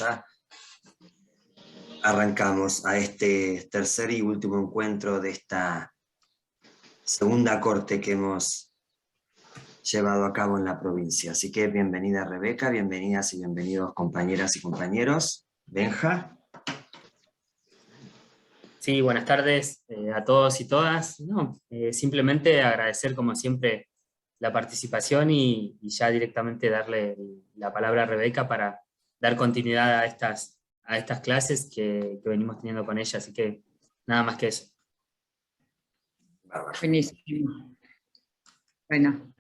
ya arrancamos a este tercer y último encuentro de esta segunda corte que hemos llevado a cabo en la provincia. Así que bienvenida Rebeca, bienvenidas y bienvenidos compañeras y compañeros. Benja. Sí, buenas tardes a todos y todas. Simplemente agradecer como siempre la participación y ya directamente darle la palabra a Rebeca para dar continuidad a estas clases que venimos teniendo con ella. Así que nada más que eso. Buenísimo. Bueno,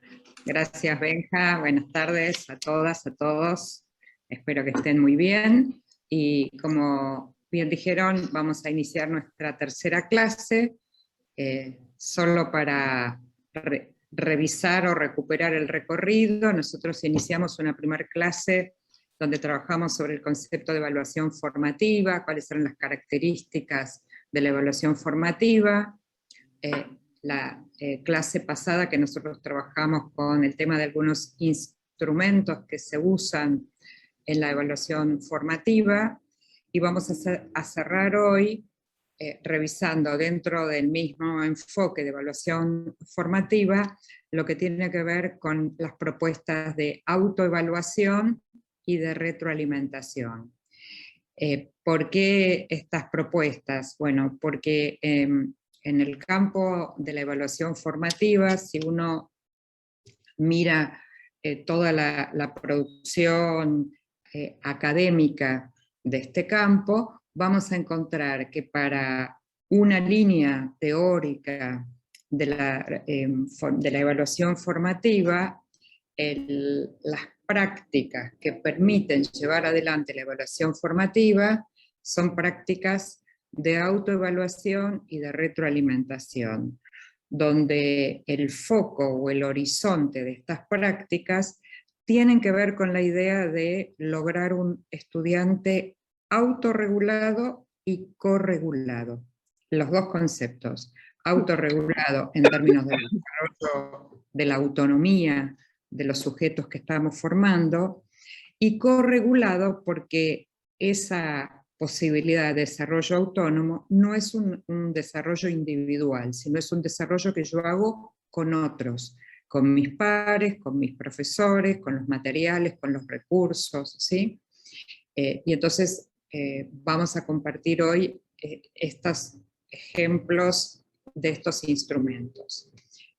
gracias Benja, buenas tardes a todas, a todos. Espero que estén muy bien. Y como bien dijeron, vamos a iniciar nuestra tercera clase, solo para revisar o recuperar el recorrido. Nosotros iniciamos una primera clase donde trabajamos sobre el concepto de evaluación formativa, cuáles son las características de la evaluación formativa. La clase pasada que nosotros trabajamos con el tema de algunos instrumentos que se usan en la evaluación formativa, y vamos a cerrar hoy revisando dentro del mismo enfoque de evaluación formativa lo que tiene que ver con las propuestas de autoevaluación y de retroalimentación. ¿Por qué estas propuestas? Bueno, porque en el campo de la evaluación formativa, si uno mira toda la producción académica de este campo, vamos a encontrar que para una línea teórica de la evaluación formativa, las prácticas que permiten llevar adelante la evaluación formativa son prácticas de autoevaluación y de retroalimentación, donde el foco o el horizonte de estas prácticas tienen que ver con la idea de lograr un estudiante autorregulado y corregulado. Los dos conceptos, autorregulado en términos del desarrollo de la autonomía de los sujetos que estamos formando, y corregulado porque esa posibilidad de desarrollo autónomo no es un desarrollo individual, sino es un desarrollo que yo hago con otros, con mis pares, con mis profesores, con los materiales, con los recursos, ¿sí? Y entonces vamos a compartir hoy estos ejemplos de estos instrumentos.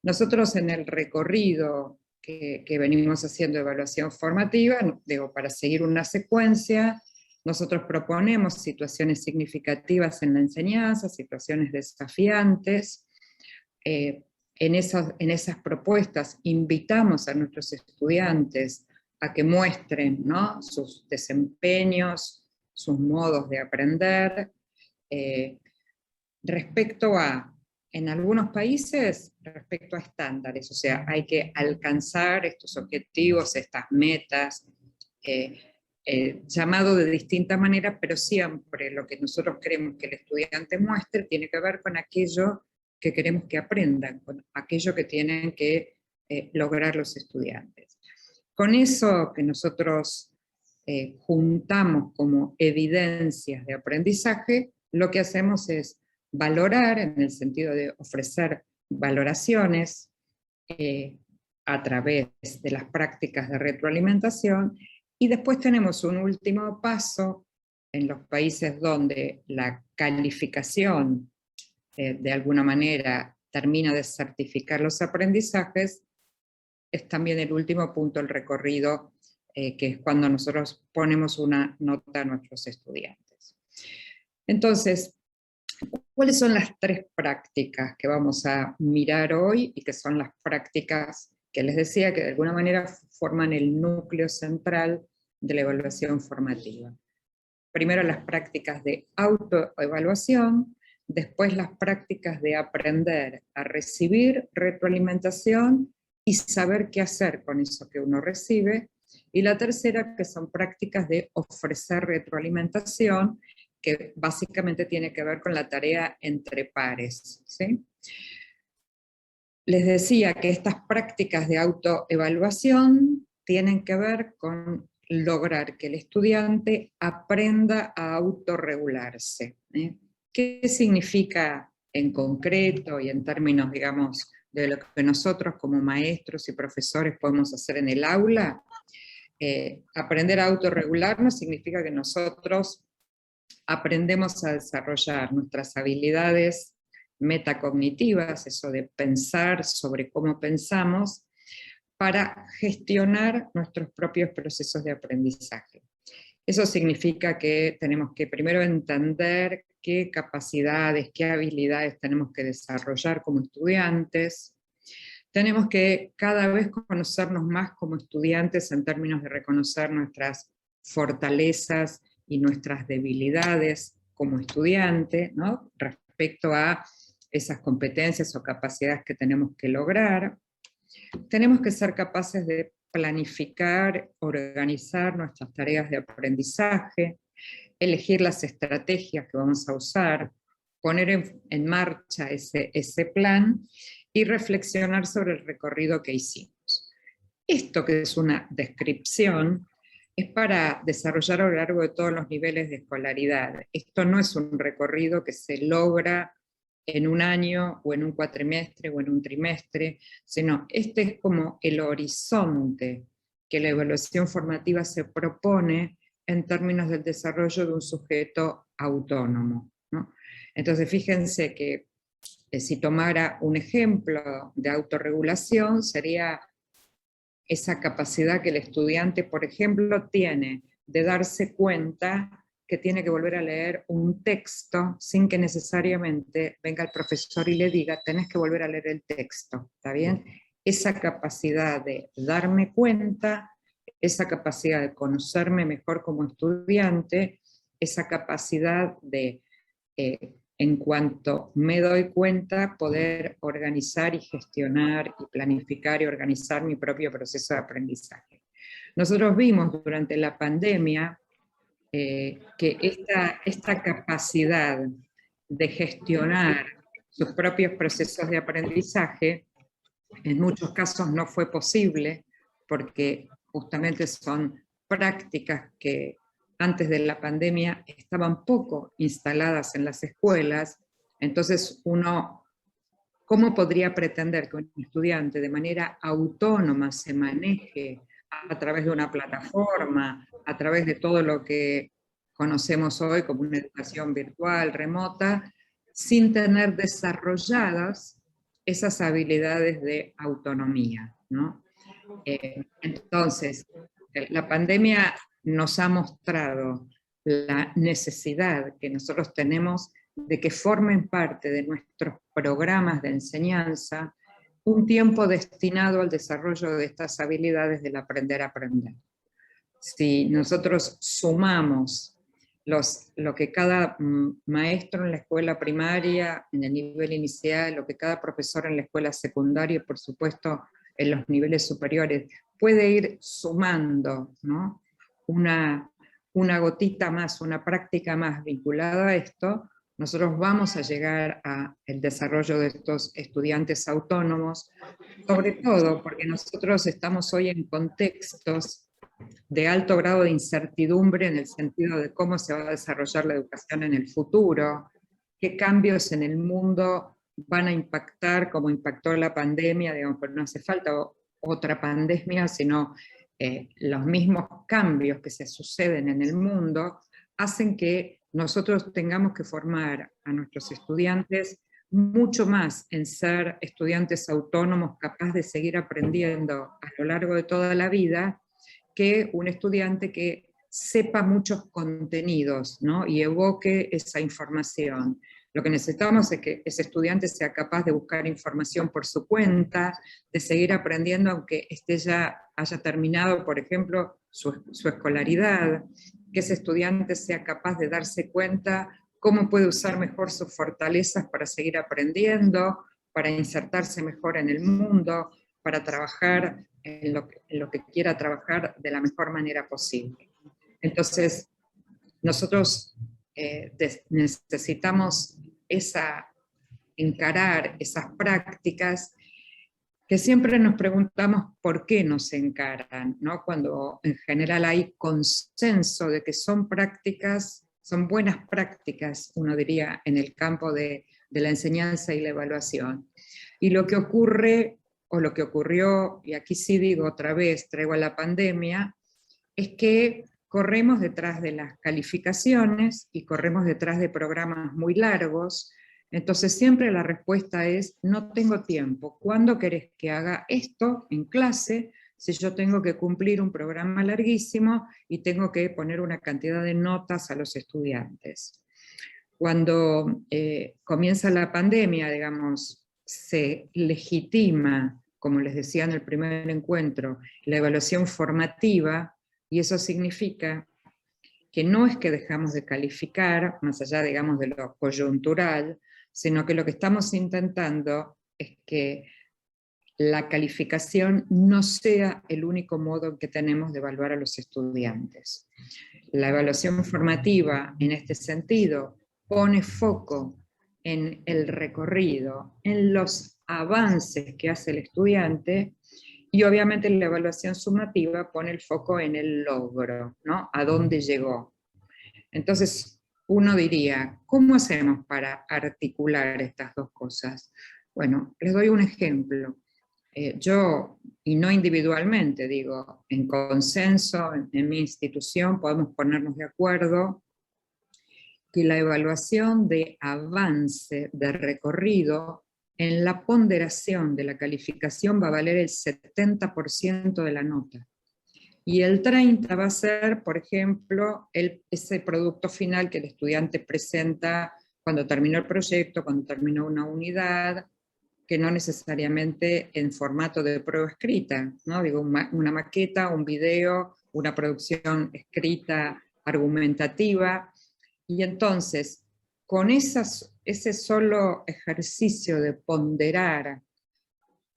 Nosotros en el recorrido que venimos haciendo de evaluación formativa, digo, para seguir una secuencia, nosotros proponemos situaciones significativas en la enseñanza, situaciones desafiantes. En esas propuestas invitamos a nuestros estudiantes a que muestren, ¿no?, sus desempeños, sus modos de aprender, respecto a, en algunos países, respecto a estándares, o sea, hay que alcanzar estos objetivos, estas metas, llamado de distinta manera, pero siempre lo que nosotros queremos que el estudiante muestre tiene que ver con aquello que queremos que aprendan, con aquello que tienen que lograr los estudiantes. Con eso que nosotros juntamos como evidencias de aprendizaje, lo que hacemos es valorar, en el sentido de ofrecer valoraciones a través de las prácticas de retroalimentación, y después tenemos un último paso en los países donde la calificación de alguna manera termina de certificar los aprendizajes, es también el último punto del recorrido, que es cuando nosotros ponemos una nota a nuestros estudiantes. Entonces, ¿cuáles son las tres prácticas que vamos a mirar hoy y que son las prácticas que les decía que de alguna manera forman el núcleo central de la evaluación formativa? Primero las prácticas de autoevaluación, después las prácticas de aprender a recibir retroalimentación y saber qué hacer con eso que uno recibe, y la tercera, que son prácticas de ofrecer retroalimentación, que básicamente tiene que ver con la tarea entre pares, ¿sí? Les decía que estas prácticas de autoevaluación tienen que ver con lograr que el estudiante aprenda a autorregularse. ¿Qué significa en concreto y en términos, digamos, de lo que nosotros como maestros y profesores podemos hacer en el aula? Aprender a autorregularnos significa que nosotros aprendemos a desarrollar nuestras habilidades metacognitivas, eso de pensar sobre cómo pensamos, para gestionar nuestros propios procesos de aprendizaje. Eso significa que tenemos que primero entender qué capacidades, qué habilidades tenemos que desarrollar como estudiantes. Tenemos que cada vez conocernos más como estudiantes en términos de reconocer nuestras fortalezas y nuestras debilidades como estudiante, ¿no? Respecto a esas competencias o capacidades que tenemos que lograr. Tenemos que ser capaces de planificar, organizar nuestras tareas de aprendizaje, elegir las estrategias que vamos a usar, poner en marcha ese plan y reflexionar sobre el recorrido que hicimos. Esto, que es una descripción, es para desarrollar a lo largo de todos los niveles de escolaridad. Esto no es un recorrido que se logra en un año, o en un cuatrimestre, o en un trimestre, sino este es como el horizonte que la evaluación formativa se propone en términos del desarrollo de un sujeto autónomo, ¿no? Entonces fíjense que si tomara un ejemplo de autorregulación, sería esa capacidad que el estudiante, por ejemplo, tiene de darse cuenta que tiene que volver a leer un texto sin que necesariamente venga el profesor y le diga, tenés que volver a leer el texto, ¿está bien? Esa capacidad de darme cuenta, esa capacidad de conocerme mejor como estudiante, esa capacidad de, en cuanto me doy cuenta, poder organizar y gestionar y planificar y organizar mi propio proceso de aprendizaje. Nosotros vimos durante la pandemia que esta capacidad de gestionar sus propios procesos de aprendizaje en muchos casos no fue posible porque justamente son prácticas que antes de la pandemia estaban poco instaladas en las escuelas. Entonces ¿cómo podría pretender que un estudiante de manera autónoma se maneje a través de una plataforma, a través de todo lo que conocemos hoy como una educación virtual, remota, sin tener desarrolladas esas habilidades de autonomía, ¿no? Entonces, la pandemia nos ha mostrado la necesidad que nosotros tenemos de que formen parte de nuestros programas de enseñanza un tiempo destinado al desarrollo de estas habilidades del aprender a aprender. Si nosotros sumamos lo que cada maestro en la escuela primaria, en el nivel inicial, lo que cada profesor en la escuela secundaria y por supuesto en los niveles superiores puede ir sumando, ¿no? una gotita más, una práctica más vinculada a esto, nosotros vamos a llegar al desarrollo de estos estudiantes autónomos, sobre todo porque nosotros estamos hoy en contextos de alto grado de incertidumbre en el sentido de cómo se va a desarrollar la educación en el futuro, qué cambios en el mundo van a impactar, como impactó la pandemia, digamos, pero no hace falta otra pandemia, sino los mismos cambios que se suceden en el mundo hacen que nosotros tengamos que formar a nuestros estudiantes mucho más en ser estudiantes autónomos capaces de seguir aprendiendo a lo largo de toda la vida, que un estudiante que sepa muchos contenidos, ¿no? Y evoque esa información. Lo que necesitamos es que ese estudiante sea capaz de buscar información por su cuenta, de seguir aprendiendo aunque ya haya terminado, por ejemplo, su escolaridad, que ese estudiante sea capaz de darse cuenta cómo puede usar mejor sus fortalezas para seguir aprendiendo, para insertarse mejor en el mundo, para trabajar en lo que quiera trabajar de la mejor manera posible. Entonces, nosotros necesitamos encarar esas prácticas que siempre nos preguntamos por qué nos encaran, ¿no? Cuando en general hay consenso de que son prácticas, son buenas prácticas, uno diría, en el campo de la enseñanza y la evaluación. Y lo que ocurre, o lo que ocurrió, y aquí sí digo otra vez, traigo a la pandemia, es que corremos detrás de las calificaciones y corremos detrás de programas muy largos. Entonces siempre la respuesta es, no tengo tiempo. ¿Cuándo querés que haga esto en clase si yo tengo que cumplir un programa larguísimo y tengo que poner una cantidad de notas a los estudiantes? Cuando comienza la pandemia, digamos, se legitima, como les decía en el primer encuentro, la evaluación formativa, y eso significa que no es que dejamos de calificar, más allá, digamos, de lo coyuntural, sino que lo que estamos intentando es que la calificación no sea el único modo en que tenemos de evaluar a los estudiantes. La evaluación formativa, en este sentido, pone foco en el recorrido, en los avances que hace el estudiante, y obviamente la evaluación sumativa pone el foco en el logro, ¿no? A dónde llegó. Entonces, uno diría, ¿cómo hacemos para articular estas dos cosas? Bueno, les doy un ejemplo. Yo, y no individualmente, digo, en consenso, en mi institución, podemos ponernos de acuerdo que la evaluación de avance, de recorrido, en la ponderación de la calificación va a valer el 70% de la nota. Y el 30% va a ser, por ejemplo, ese producto final que el estudiante presenta cuando terminó el proyecto, cuando terminó una unidad, que no necesariamente en formato de prueba escrita, ¿no? Digo, una maqueta, un video, una producción escrita argumentativa. Y entonces, con ese solo ejercicio de ponderar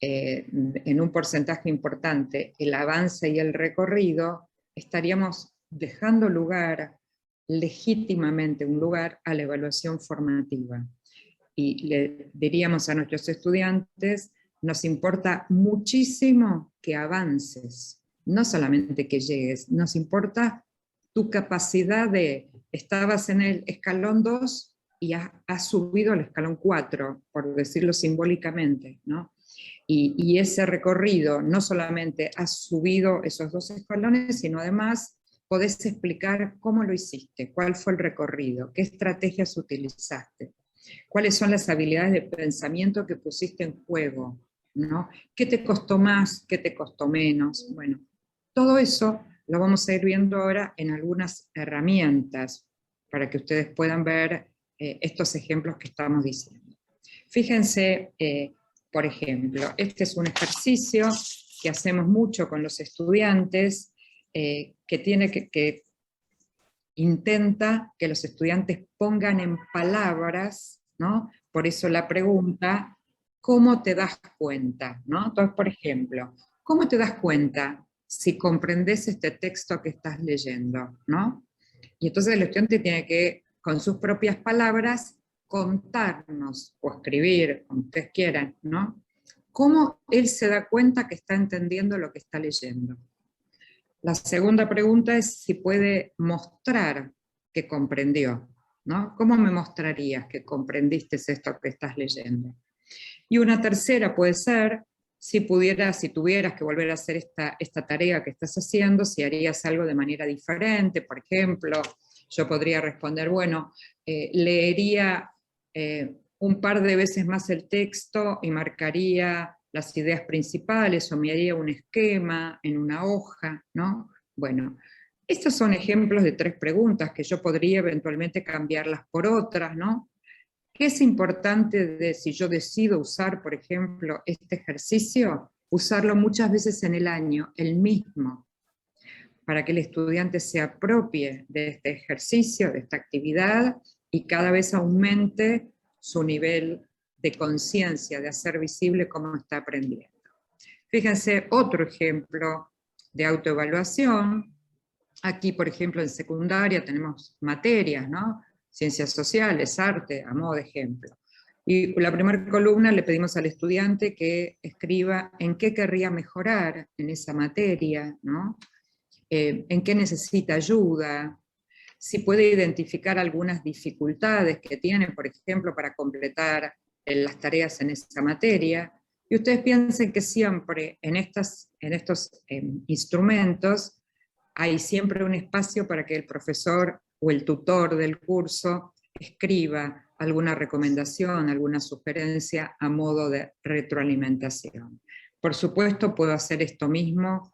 en un porcentaje importante el avance y el recorrido, estaríamos dejando lugar, legítimamente un lugar, a la evaluación formativa. Y le diríamos a nuestros estudiantes, nos importa muchísimo que avances, no solamente que llegues, nos importa tu capacidad de, estabas en el escalón 2 y has subido al escalón 4, por decirlo simbólicamente, ¿no? Y ese recorrido, no solamente has subido esos 2 escalones, sino además podés explicar cómo lo hiciste, cuál fue el recorrido, qué estrategias utilizaste, cuáles son las habilidades de pensamiento que pusiste en juego, ¿no? ¿Qué te costó más? ¿Qué te costó menos? Bueno, todo eso lo vamos a ir viendo ahora en algunas herramientas para que ustedes puedan ver estos ejemplos que estamos diciendo. Fíjense, por ejemplo, este es un ejercicio que hacemos mucho con los estudiantes, que intenta que los estudiantes pongan en palabras, ¿no? Por eso la pregunta, ¿cómo te das cuenta? ¿No? Entonces, por ejemplo, ¿cómo te das cuenta si comprendes este texto que estás leyendo? ¿No? Y entonces el estudiante tiene que, con sus propias palabras, contarnos, o escribir, como ustedes quieran, ¿no? ¿Cómo él se da cuenta que está entendiendo lo que está leyendo? La segunda pregunta es si puede mostrar que comprendió, ¿no? ¿Cómo me mostrarías que comprendiste esto que estás leyendo? Y una tercera puede ser, si tuvieras que volver a hacer esta tarea que estás haciendo, si harías algo de manera diferente. Por ejemplo, yo podría responder, bueno, leería un par de veces más el texto y marcaría las ideas principales, o me haría un esquema en una hoja, ¿no? Bueno, estos son ejemplos de 3 preguntas que yo podría eventualmente cambiarlas por otras, ¿no? ¿Qué es importante si yo decido usar, por ejemplo, este ejercicio? Usarlo muchas veces en el año, el mismo, para que el estudiante se apropie de este ejercicio, de esta actividad, y cada vez aumente su nivel de conciencia, de hacer visible cómo está aprendiendo. Fíjense, otro ejemplo de autoevaluación. Aquí, por ejemplo, en secundaria tenemos materias, ¿no? Ciencias sociales, arte, a modo de ejemplo. Y la primera columna le pedimos al estudiante que escriba en qué querría mejorar en esa materia, ¿no? En qué necesita ayuda, si puede identificar algunas dificultades que tiene, por ejemplo, para completar las tareas en esa materia. Y ustedes piensen que siempre en estos instrumentos hay siempre un espacio para que el profesor o el tutor del curso escriba alguna recomendación, alguna sugerencia a modo de retroalimentación. Por supuesto, puedo hacer esto mismo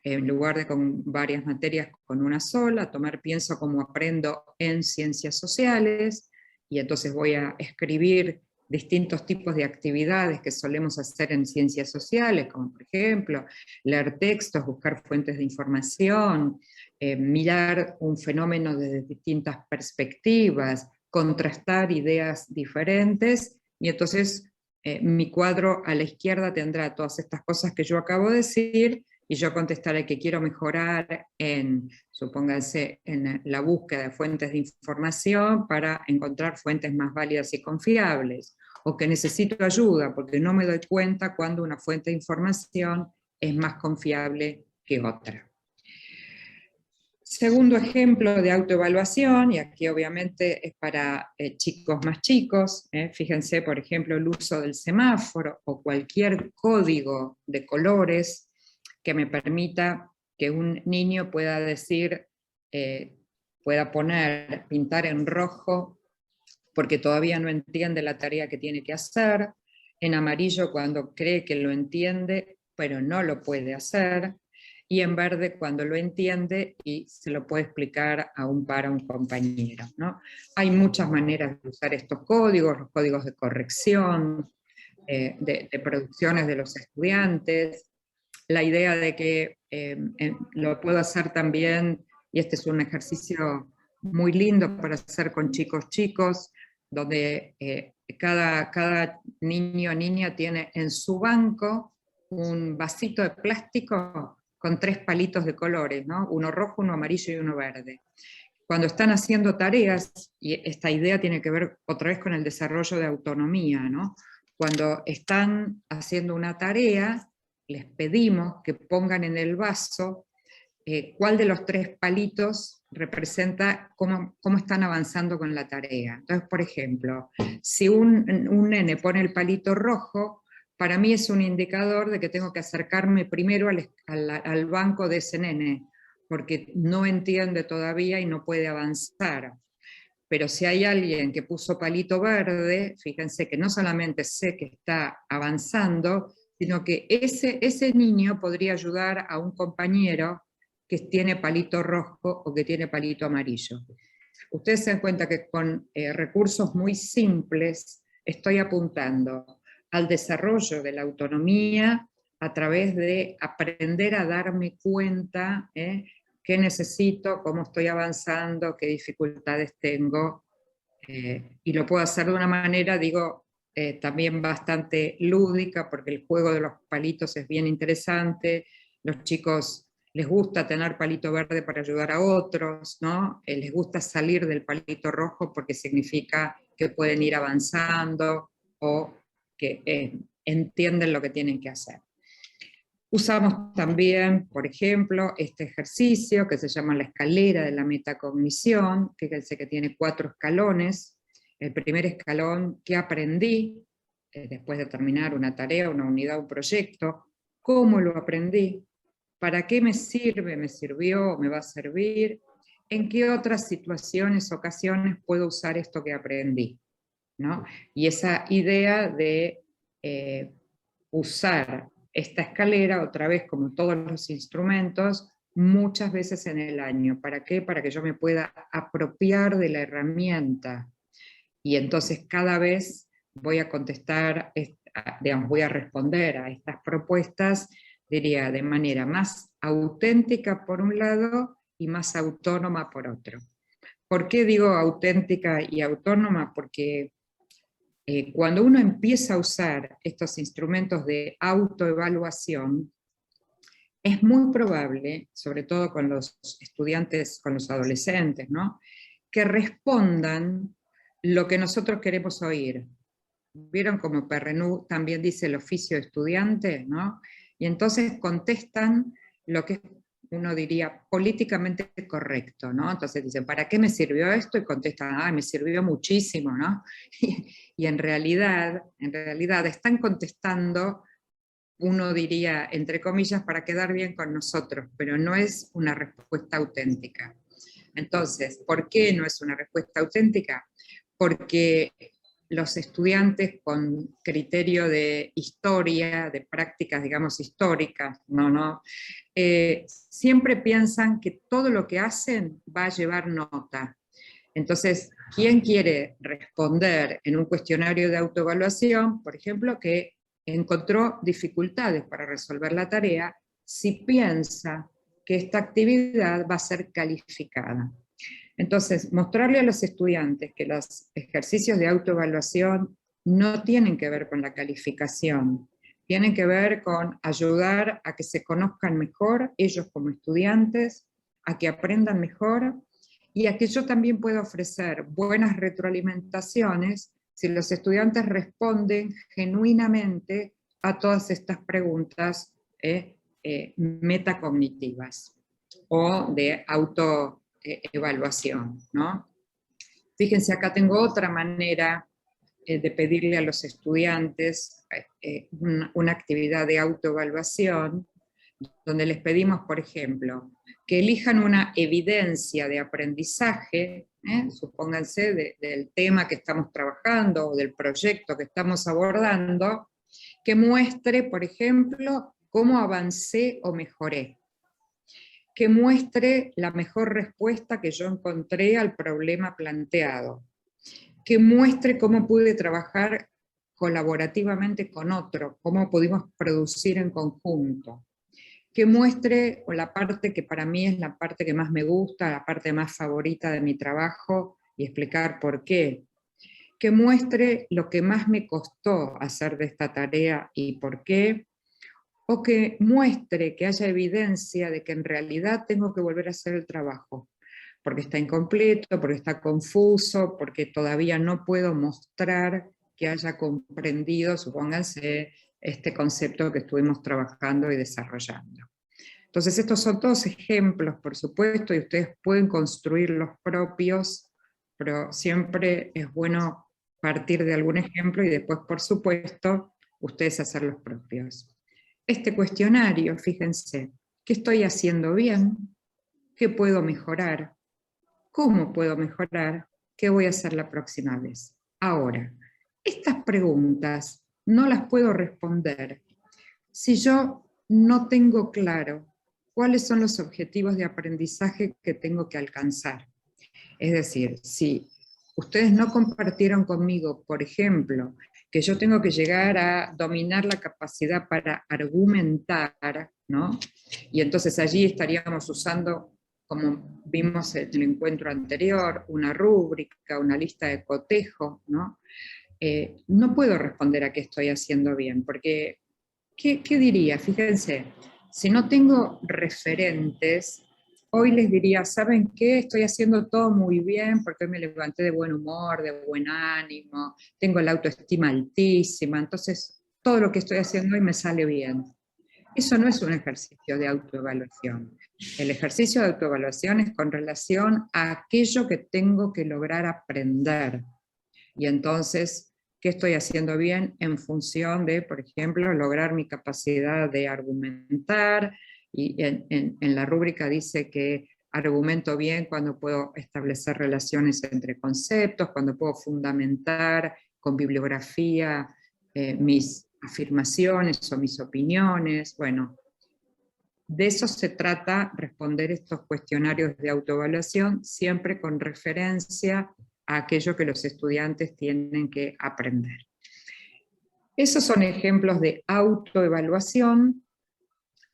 en lugar de con varias materias, con una sola, pienso como aprendo en ciencias sociales, y entonces voy a escribir distintos tipos de actividades que solemos hacer en ciencias sociales, como por ejemplo, leer textos, buscar fuentes de información, mirar un fenómeno desde distintas perspectivas, contrastar ideas diferentes, y entonces mi cuadro a la izquierda tendrá todas estas cosas que yo acabo de decir, y yo contestaré que quiero mejorar en, supónganse, en la búsqueda de fuentes de información para encontrar fuentes más válidas y confiables, o que necesito ayuda porque no me doy cuenta cuando una fuente de información es más confiable que otra. Segundo ejemplo de autoevaluación, y aquí obviamente es para chicos más chicos, fíjense por ejemplo el uso del semáforo o cualquier código de colores que me permita que un niño pueda decir, pueda pintar en rojo porque todavía no entiende la tarea que tiene que hacer, en amarillo cuando cree que lo entiende pero no lo puede hacer, y en verde cuando lo entiende y se lo puede explicar a un compañero, ¿no? Hay muchas maneras de usar estos códigos, los códigos de corrección, de producciones de los estudiantes, la idea de que lo puedo hacer también, y este es un ejercicio muy lindo para hacer con chicos, donde cada niño o niña tiene en su banco un vasito de plástico con 3 palitos de colores, ¿no? Uno rojo, uno amarillo y uno verde. Cuando están haciendo tareas, y esta idea tiene que ver otra vez con el desarrollo de autonomía, ¿no? Cuando están haciendo una tarea, les pedimos que pongan en el vaso cuál de los 3 palitos representa cómo están avanzando con la tarea. Entonces, por ejemplo, si un nene pone el palito rojo, para mí es un indicador de que tengo que acercarme primero al banco de ese nene, porque no entiende todavía y no puede avanzar. Pero si hay alguien que puso palito verde, fíjense que no solamente sé que está avanzando, sino que ese niño podría ayudar a un compañero que tiene palito rojo o que tiene palito amarillo. Ustedes se dan cuenta que con recursos muy simples estoy apuntando al desarrollo de la autonomía a través de aprender a darme cuenta qué necesito, cómo estoy avanzando, qué dificultades tengo, y lo puedo hacer de una manera, también bastante lúdica, porque el juego de los palitos es bien interesante, los chicos les gusta tener palito verde para ayudar a otros, ¿no? Les gusta salir del palito rojo porque significa que pueden ir avanzando o que entienden lo que tienen que hacer. Usamos también, por ejemplo, este ejercicio que se llama la escalera de la metacognición, fíjense que tiene 4 escalones. El primer escalón, ¿qué aprendí después de terminar una tarea, una unidad, un proyecto? ¿Cómo lo aprendí? ¿Para qué me sirve? ¿Me sirvió? ¿Me va a servir? ¿En qué otras situaciones, ocasiones puedo usar esto que aprendí? ¿No? Y esa idea de usar esta escalera, otra vez como todos los instrumentos, muchas veces en el año. ¿Para qué? Para que yo me pueda apropiar de la herramienta. Y entonces cada vez voy a contestar, voy a responder a estas propuestas, diría, de manera más auténtica por un lado y más autónoma por otro. ¿Por qué digo auténtica y autónoma? Porque cuando uno empieza a usar estos instrumentos de autoevaluación, es muy probable, sobre todo con los estudiantes, con los adolescentes, ¿no?, que respondan lo que nosotros queremos oír. vieron como Perrenú también dice el oficio de estudiante, ¿no? Y entonces contestan lo que uno diría políticamente correcto, ¿no? Entonces dicen, ¿para qué me sirvió esto? Y contestan, me sirvió muchísimo, ¿no? Y en realidad están contestando, uno diría, entre comillas, para quedar bien con nosotros, pero no es una respuesta auténtica. Entonces, ¿por qué no es una respuesta auténtica? Porque los estudiantes con criterio de historia, de prácticas, digamos, históricas, siempre piensan que todo lo que hacen va a llevar nota. Entonces, ¿quién quiere responder en un cuestionario de autoevaluación, por ejemplo, que encontró dificultades para resolver la tarea, si piensa que esta actividad va a ser calificada? Entonces, mostrarle a los estudiantes que los ejercicios de autoevaluación no tienen que ver con la calificación, tienen que ver con ayudar a que se conozcan mejor ellos como estudiantes, a que aprendan mejor y a que yo también pueda ofrecer buenas retroalimentaciones si los estudiantes responden genuinamente a todas estas preguntas metacognitivas o de autoevaluación, ¿no? Fíjense, acá tengo otra manera de pedirle a los estudiantes una actividad de autoevaluación, donde les pedimos, por ejemplo, que elijan una evidencia de aprendizaje, supónganse del tema que estamos trabajando o del proyecto que estamos abordando, que muestre, por ejemplo, cómo avancé o mejoré, que muestre la mejor respuesta que yo encontré al problema planteado, que muestre cómo pude trabajar colaborativamente con otro, cómo pudimos producir en conjunto, que muestre la parte que para mí es la parte que más me gusta, la parte más favorita de mi trabajo y explicar por qué, que muestre lo que más me costó hacer de esta tarea y por qué, o que muestre, que haya evidencia de que en realidad tengo que volver a hacer el trabajo, porque está incompleto, porque está confuso, porque todavía no puedo mostrar que haya comprendido, supónganse, este concepto que estuvimos trabajando y desarrollando. Entonces estos son todos ejemplos, por supuesto, y ustedes pueden construir los propios, pero siempre es bueno partir de algún ejemplo y después, por supuesto, ustedes hacer los propios. Este cuestionario, fíjense, ¿qué estoy haciendo bien? ¿Qué puedo mejorar? ¿Cómo puedo mejorar? ¿Qué voy a hacer la próxima vez? Ahora, estas preguntas no las puedo responder si yo no tengo claro cuáles son los objetivos de aprendizaje que tengo que alcanzar. Es decir, si ustedes no compartieron conmigo, por ejemplo, que yo tengo que llegar a dominar la capacidad para argumentar, ¿no? Y entonces allí estaríamos usando, como vimos en el encuentro anterior, una rúbrica, una lista de cotejo, ¿no? No puedo responder a qué estoy haciendo bien, porque, ¿qué diría? Fíjense, si no tengo referentes, hoy les diría, ¿saben qué? Estoy haciendo todo muy bien porque hoy me levanté de buen humor, de buen ánimo, tengo la autoestima altísima, entonces todo lo que estoy haciendo hoy me sale bien. Eso no es un ejercicio de autoevaluación. El ejercicio de autoevaluación es con relación a aquello que tengo que lograr aprender. Y entonces, ¿qué estoy haciendo bien en función de, por ejemplo, lograr mi capacidad de argumentar? Y en la rúbrica dice que argumento bien cuando puedo establecer relaciones entre conceptos, cuando puedo fundamentar con bibliografía mis afirmaciones o mis opiniones. Bueno, de eso se trata responder estos cuestionarios de autoevaluación, siempre con referencia a aquello que los estudiantes tienen que aprender. Esos son ejemplos de autoevaluación.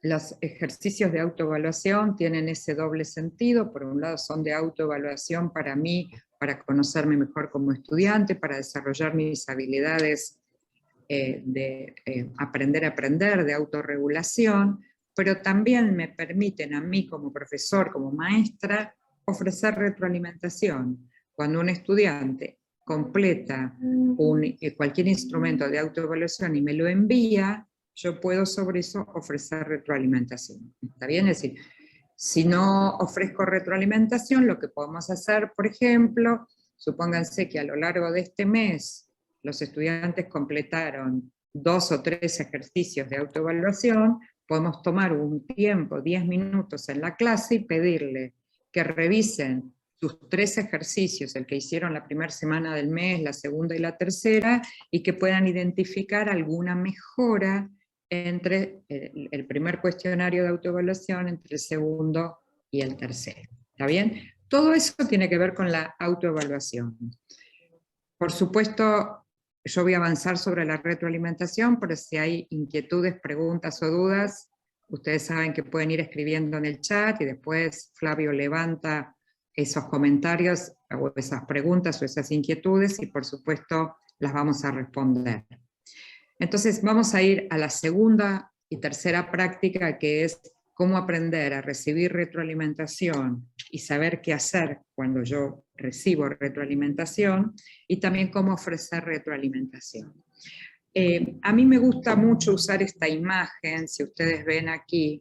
Los ejercicios de autoevaluación tienen ese doble sentido. Por un lado son de autoevaluación para mí, para conocerme mejor como estudiante, para desarrollar mis habilidades de aprender a aprender, de autorregulación, pero también me permiten a mí como profesor, como maestra, ofrecer retroalimentación. Cuando un estudiante completa cualquier instrumento de autoevaluación y me lo envía, yo puedo sobre eso ofrecer retroalimentación. ¿Está bien? Es decir, si no ofrezco retroalimentación, lo que podemos hacer, por ejemplo, supónganse que a lo largo de este mes los estudiantes completaron 2 o 3 ejercicios de autoevaluación, podemos tomar un tiempo, 10 minutos en la clase y pedirle que revisen sus 3 ejercicios, el que hicieron la primera semana del mes, la segunda y la tercera, y que puedan identificar alguna mejora entre el primer cuestionario de autoevaluación, entre el segundo y el tercero. ¿Está bien? Todo eso tiene que ver con la autoevaluación. Por supuesto, yo voy a avanzar sobre la retroalimentación, pero si hay inquietudes, preguntas o dudas, ustedes saben que pueden ir escribiendo en el chat y después Flavio levanta esos comentarios o esas preguntas o esas inquietudes y por supuesto las vamos a responder. Entonces vamos a ir a la segunda y tercera práctica, que es cómo aprender a recibir retroalimentación y saber qué hacer cuando yo recibo retroalimentación, y también cómo ofrecer retroalimentación. A mí me gusta mucho usar esta imagen, si ustedes ven aquí,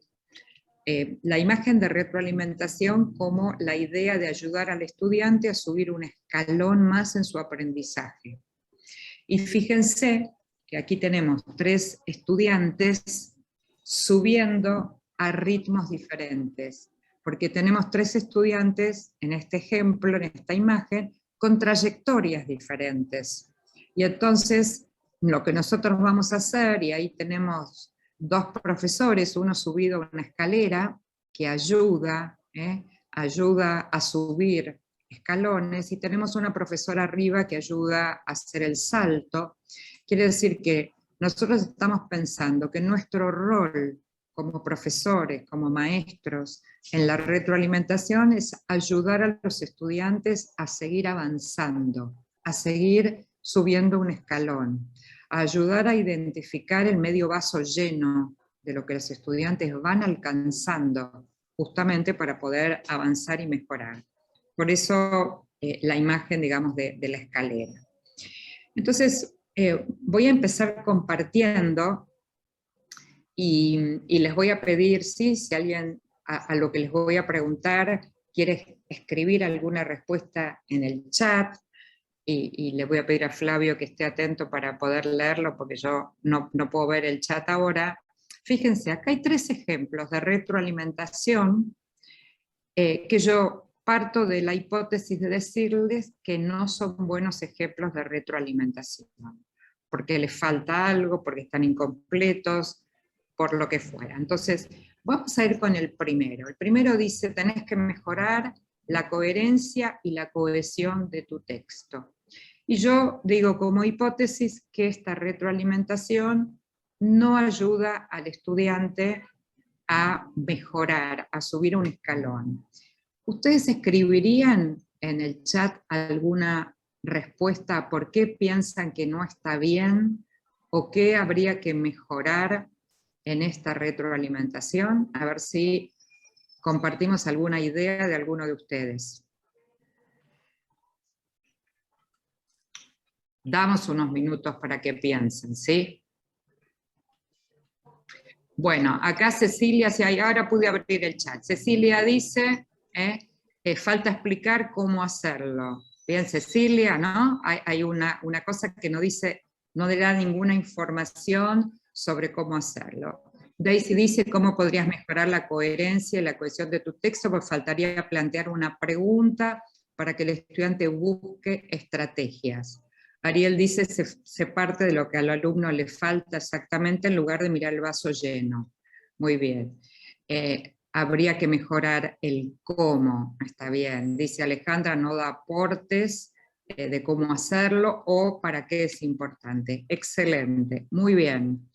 la imagen de retroalimentación como la idea de ayudar al estudiante a subir un escalón más en su aprendizaje. Y fíjense que aquí tenemos 3 estudiantes subiendo a ritmos diferentes, porque tenemos 3 estudiantes en este ejemplo, en esta imagen, con trayectorias diferentes. Y entonces, lo que nosotros vamos a hacer, y ahí tenemos 2 profesores, uno subido a una escalera, que ayuda a subir escalones, y tenemos una profesora arriba que ayuda a hacer el salto. Quiere decir que nosotros estamos pensando que nuestro rol como profesores, como maestros, en la retroalimentación es ayudar a los estudiantes a seguir avanzando, a seguir subiendo un escalón, a ayudar a identificar el medio vaso lleno de lo que los estudiantes van alcanzando, justamente para poder avanzar y mejorar. Por eso la imagen, digamos, de la escalera. Entonces, voy a empezar compartiendo y les voy a pedir, ¿sí? Si alguien a lo que les voy a preguntar quiere escribir alguna respuesta en el chat, y le voy a pedir a Flavio que esté atento para poder leerlo, porque yo no puedo ver el chat ahora. Fíjense, acá hay 3 ejemplos de retroalimentación que yo parto de la hipótesis de decirles que no son buenos ejemplos de retroalimentación, porque les falta algo, porque están incompletos, por lo que fuera. Entonces, vamos a ir con el primero. El primero dice, tenés que mejorar la coherencia y la cohesión de tu texto. Y yo digo como hipótesis que esta retroalimentación no ayuda al estudiante a mejorar, a subir un escalón. ¿Ustedes escribirían en el chat alguna respuesta a por qué piensan que no está bien o qué habría que mejorar en esta retroalimentación? A ver si compartimos alguna idea de alguno de ustedes. Damos unos minutos para que piensen, ¿sí? Bueno, acá Cecilia, si hay, ahora pude abrir el chat. Cecilia dice, falta explicar cómo hacerlo. Bien, Cecilia, ¿no? Hay una cosa que no dice, no le da ninguna información sobre cómo hacerlo. Daisy dice, ¿cómo podrías mejorar la coherencia y la cohesión de tu texto? Pues faltaría plantear una pregunta para que el estudiante busque estrategias. Ariel dice, se parte de lo que al alumno le falta exactamente en lugar de mirar el vaso lleno. Muy bien. Habría que mejorar el cómo, está bien. Dice Alejandra, no da aportes de cómo hacerlo o para qué es importante. Excelente, muy bien.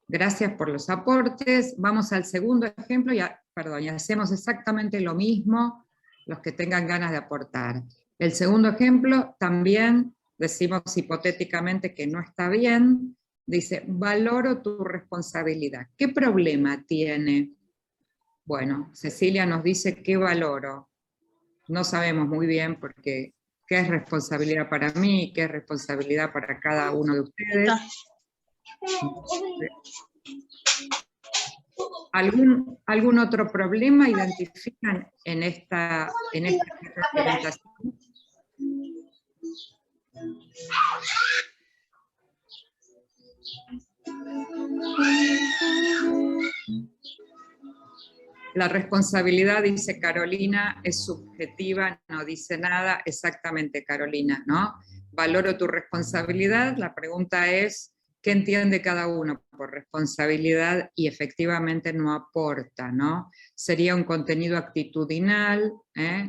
Gracias por los aportes. Vamos al segundo ejemplo, y hacemos exactamente lo mismo, los que tengan ganas de aportar. El segundo ejemplo también decimos hipotéticamente que no está bien, dice, valoro tu responsabilidad. ¿Qué problema tiene? Bueno, Cecilia nos dice, ¿qué valoro? No sabemos muy bien porque qué es responsabilidad para mí, qué es responsabilidad para cada uno de ustedes. ¿Algún otro problema identifican en esta presentación? La responsabilidad, dice Carolina, es subjetiva, no dice nada. Exactamente, Carolina, ¿no? Valoro tu responsabilidad. La pregunta es, ¿qué entiende cada uno por responsabilidad? Y efectivamente no aporta, ¿no? Sería un contenido actitudinal,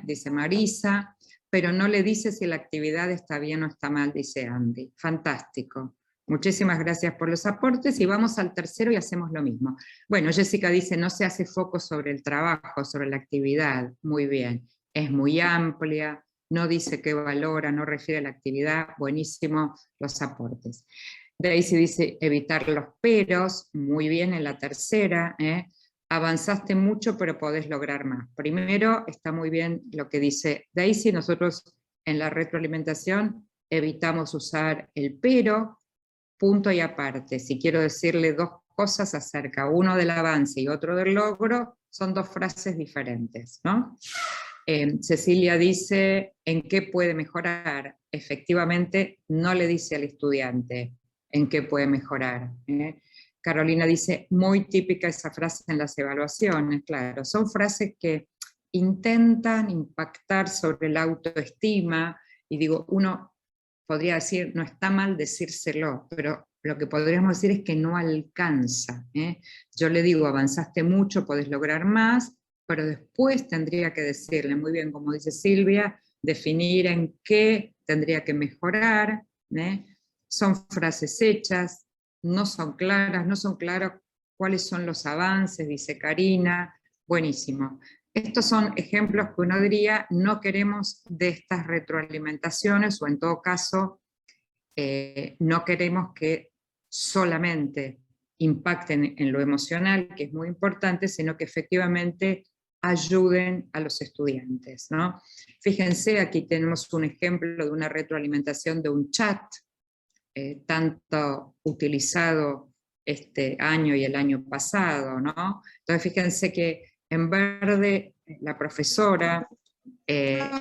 dice Marisa, pero no le dice si la actividad está bien o está mal, dice Andy. Fantástico. Muchísimas gracias por los aportes y vamos al tercero y hacemos lo mismo. Bueno, Jessica dice, no se hace foco sobre el trabajo, sobre la actividad. Muy bien, es muy amplia, no dice qué valora, no refiere a la actividad. Buenísimo los aportes. Daisy dice, evitar los peros. Muy bien en la tercera. Avanzaste mucho, pero podés lograr más. Primero, está muy bien lo que dice Daisy. Nosotros en la retroalimentación evitamos usar el pero, punto y aparte. Si quiero decirle dos cosas acerca, uno del avance y otro del logro, son dos frases diferentes, ¿no? Cecilia dice, ¿en qué puede mejorar? Efectivamente, no le dice al estudiante en qué puede mejorar. Carolina dice, muy típica esa frase en las evaluaciones, claro. Son frases que intentan impactar sobre la autoestima, y digo, uno podría decir, no está mal decírselo, pero lo que podríamos decir es que no alcanza. Yo le digo, avanzaste mucho, podés lograr más, pero después tendría que decirle, muy bien, como dice Silvia, definir en qué tendría que mejorar. Son frases hechas, no son claras, no son claros cuáles son los avances, dice Karina. Buenísimo. Estos son ejemplos que uno diría, no queremos de estas retroalimentaciones, o en todo caso, no queremos que solamente impacten en lo emocional, que es muy importante, sino que efectivamente ayuden a los estudiantes, ¿no? Fíjense, aquí tenemos un ejemplo de una retroalimentación de un chat, tanto utilizado este año y el año pasado, ¿no? Entonces fíjense que en verde la profesora le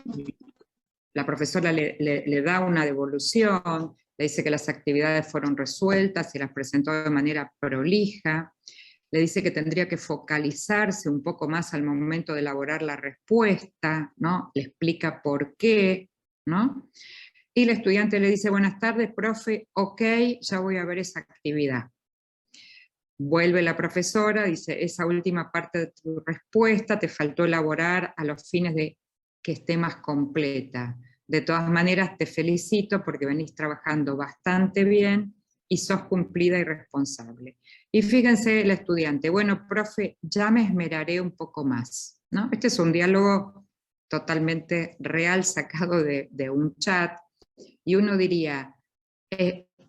da una devolución, le dice que las actividades fueron resueltas y las presentó de manera prolija, le dice que tendría que focalizarse un poco más al momento de elaborar la respuesta, ¿no? Le explica por qué, ¿no? Y el estudiante le dice, buenas tardes, profe, ok, ya voy a ver esa actividad. Vuelve la profesora, dice, esa última parte de tu respuesta te faltó elaborar a los fines de que esté más completa. De todas maneras, te felicito porque venís trabajando bastante bien y sos cumplida y responsable. Y fíjense el estudiante, bueno, profe, ya me esmeraré un poco más, ¿no? Este es un diálogo totalmente real, sacado de un chat, y uno diría,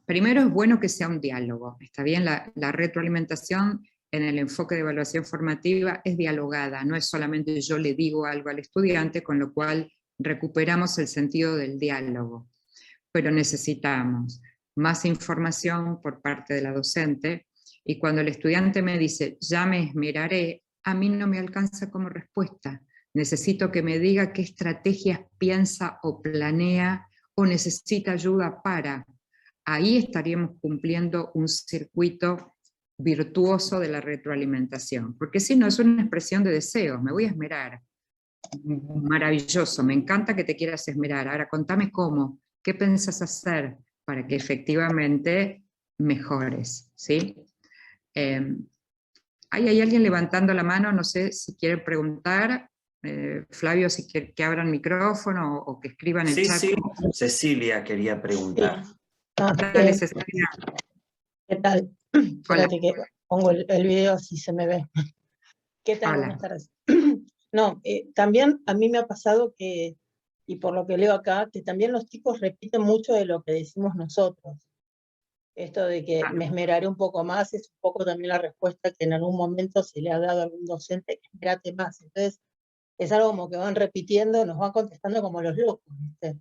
primero es bueno que sea un diálogo, está bien, la retroalimentación en el enfoque de evaluación formativa es dialogada, no es solamente yo le digo algo al estudiante, con lo cual recuperamos el sentido del diálogo, pero necesitamos más información por parte de la docente, y cuando el estudiante me dice, ya me esmeraré, a mí no me alcanza como respuesta, necesito que me diga qué estrategias piensa o planea, o necesita ayuda para. Ahí estaríamos cumpliendo un circuito virtuoso de la retroalimentación, porque si no es una expresión de deseos, me voy a esmerar, maravilloso, me encanta que te quieras esmerar, ahora contame cómo, qué pensás hacer para que efectivamente mejores, ¿sí? ¿Hay alguien levantando la mano? No sé si quieren preguntar, Flavio, si quiere que abran micrófono o que escriban el chat. Sí, Cecilia quería preguntar. Sí. Ah, Dale, Cecilia. ¿qué tal? Espérate que pongo el video así se me ve. ¿Qué tal? Hola. Buenas tardes. No, también a mí me ha pasado que, y por lo que leo acá, que también los chicos repiten mucho de lo que decimos nosotros. Esto de que me esmeraré un poco más es un poco también la respuesta que en algún momento se le ha dado a algún docente, que esmerate más. Entonces, es algo como que van repitiendo, nos van contestando como los locos, ¿viste?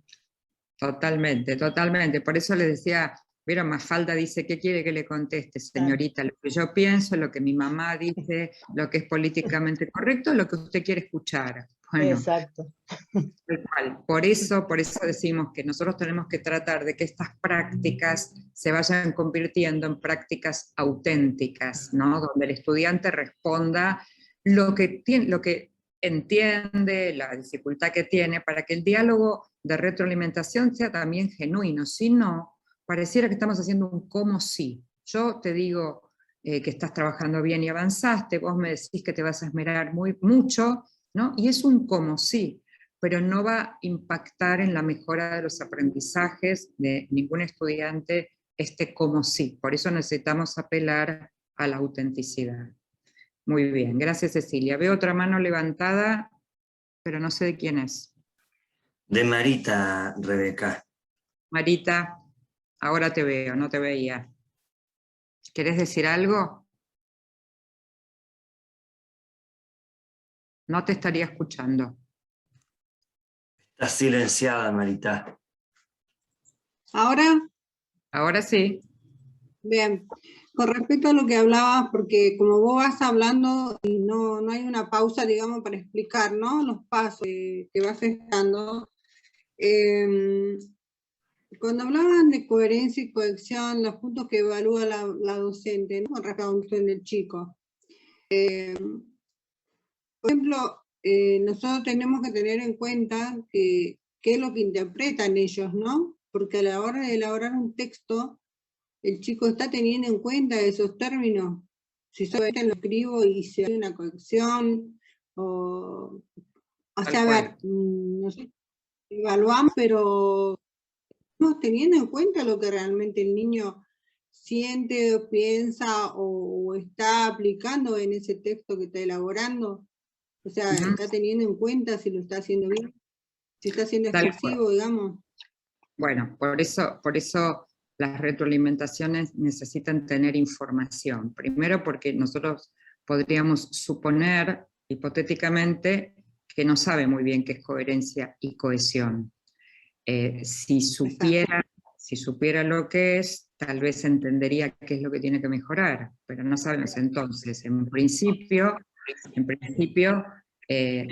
Totalmente, totalmente. Por eso les decía, vieron, Mafalda dice, ¿qué quiere que le conteste, señorita? Lo que yo pienso, lo que mi mamá dice, lo que es políticamente correcto, lo que usted quiere escuchar. Bueno, Exacto. tal cual. Por eso decimos que nosotros tenemos que tratar de que estas prácticas se vayan convirtiendo en prácticas auténticas, ¿no? Donde el estudiante responda lo que entiende, la dificultad que tiene, para que el diálogo de retroalimentación sea también genuino. Si no, pareciera que estamos haciendo un como si. Yo te digo que estás trabajando bien y avanzaste, vos me decís que te vas a esmerar mucho, ¿no? Y es un como si, pero no va a impactar en la mejora de los aprendizajes de ningún estudiante este como si. Por eso necesitamos apelar a la autenticidad. Muy bien, gracias Cecilia. Veo otra mano levantada, pero no sé de quién es. De Marita, Rebeca. Marita, ahora te veo, no te veía. ¿Querés decir algo? No te estaría escuchando. Estás silenciada, Marita. ¿Ahora? Ahora sí. Bien. Con respecto a lo que hablabas, porque como vos vas hablando y no hay una pausa, digamos, para explicar, ¿no? Los pasos que vas dando. Cuando hablaban de coherencia y cohesión, los puntos que evalúa la docente, ¿no? Con respecto del chico. Por ejemplo, nosotros tenemos que tener en cuenta qué es lo que interpretan ellos, ¿no? Porque a la hora de elaborar un texto, el chico está teniendo en cuenta esos términos. Si solamente lo escribo y se hace una corrección, o sea, a ver, no sé, evaluamos, pero estamos teniendo en cuenta lo que realmente el niño siente, o piensa, o está aplicando en ese texto que está elaborando. O sea, está teniendo en cuenta si lo está haciendo bien, si está siendo expresivo, digamos. Bueno, por eso las retroalimentaciones necesitan tener información. Primero porque nosotros podríamos suponer, hipotéticamente, que no sabe muy bien qué es coherencia y cohesión. Si supiera lo que es, tal vez entendería qué es lo que tiene que mejorar, pero no sabemos. Entonces, en principio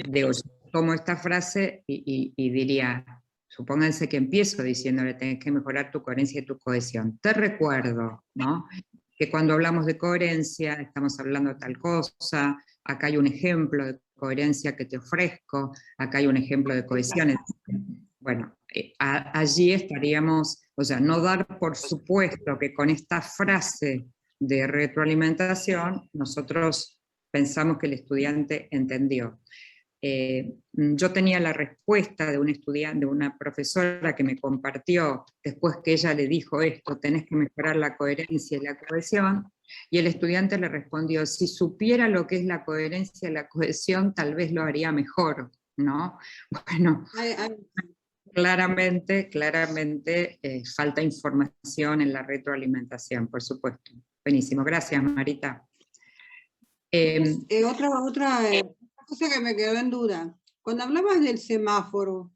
digo, yo tomo esta frase y diría, supónganse que empiezo diciéndole, tenés que mejorar tu coherencia y tu cohesión. Te recuerdo, ¿no? Que cuando hablamos de coherencia, estamos hablando de tal cosa, acá hay un ejemplo de coherencia que te ofrezco, acá hay un ejemplo de cohesión. Bueno, allí estaríamos, o sea, no dar por supuesto que con esta frase de retroalimentación nosotros pensamos que el estudiante entendió. Yo tenía la respuesta de un estudiante, de una profesora que me compartió después que ella le dijo esto, tenés que mejorar la coherencia y la cohesión, y el estudiante le respondió, si supiera lo que es la coherencia y la cohesión, tal vez lo haría mejor, ¿no? Bueno, claramente falta información en la retroalimentación, por supuesto. Buenísimo, gracias Marita. Otra cosa que me quedó en duda, cuando hablabas del semáforo,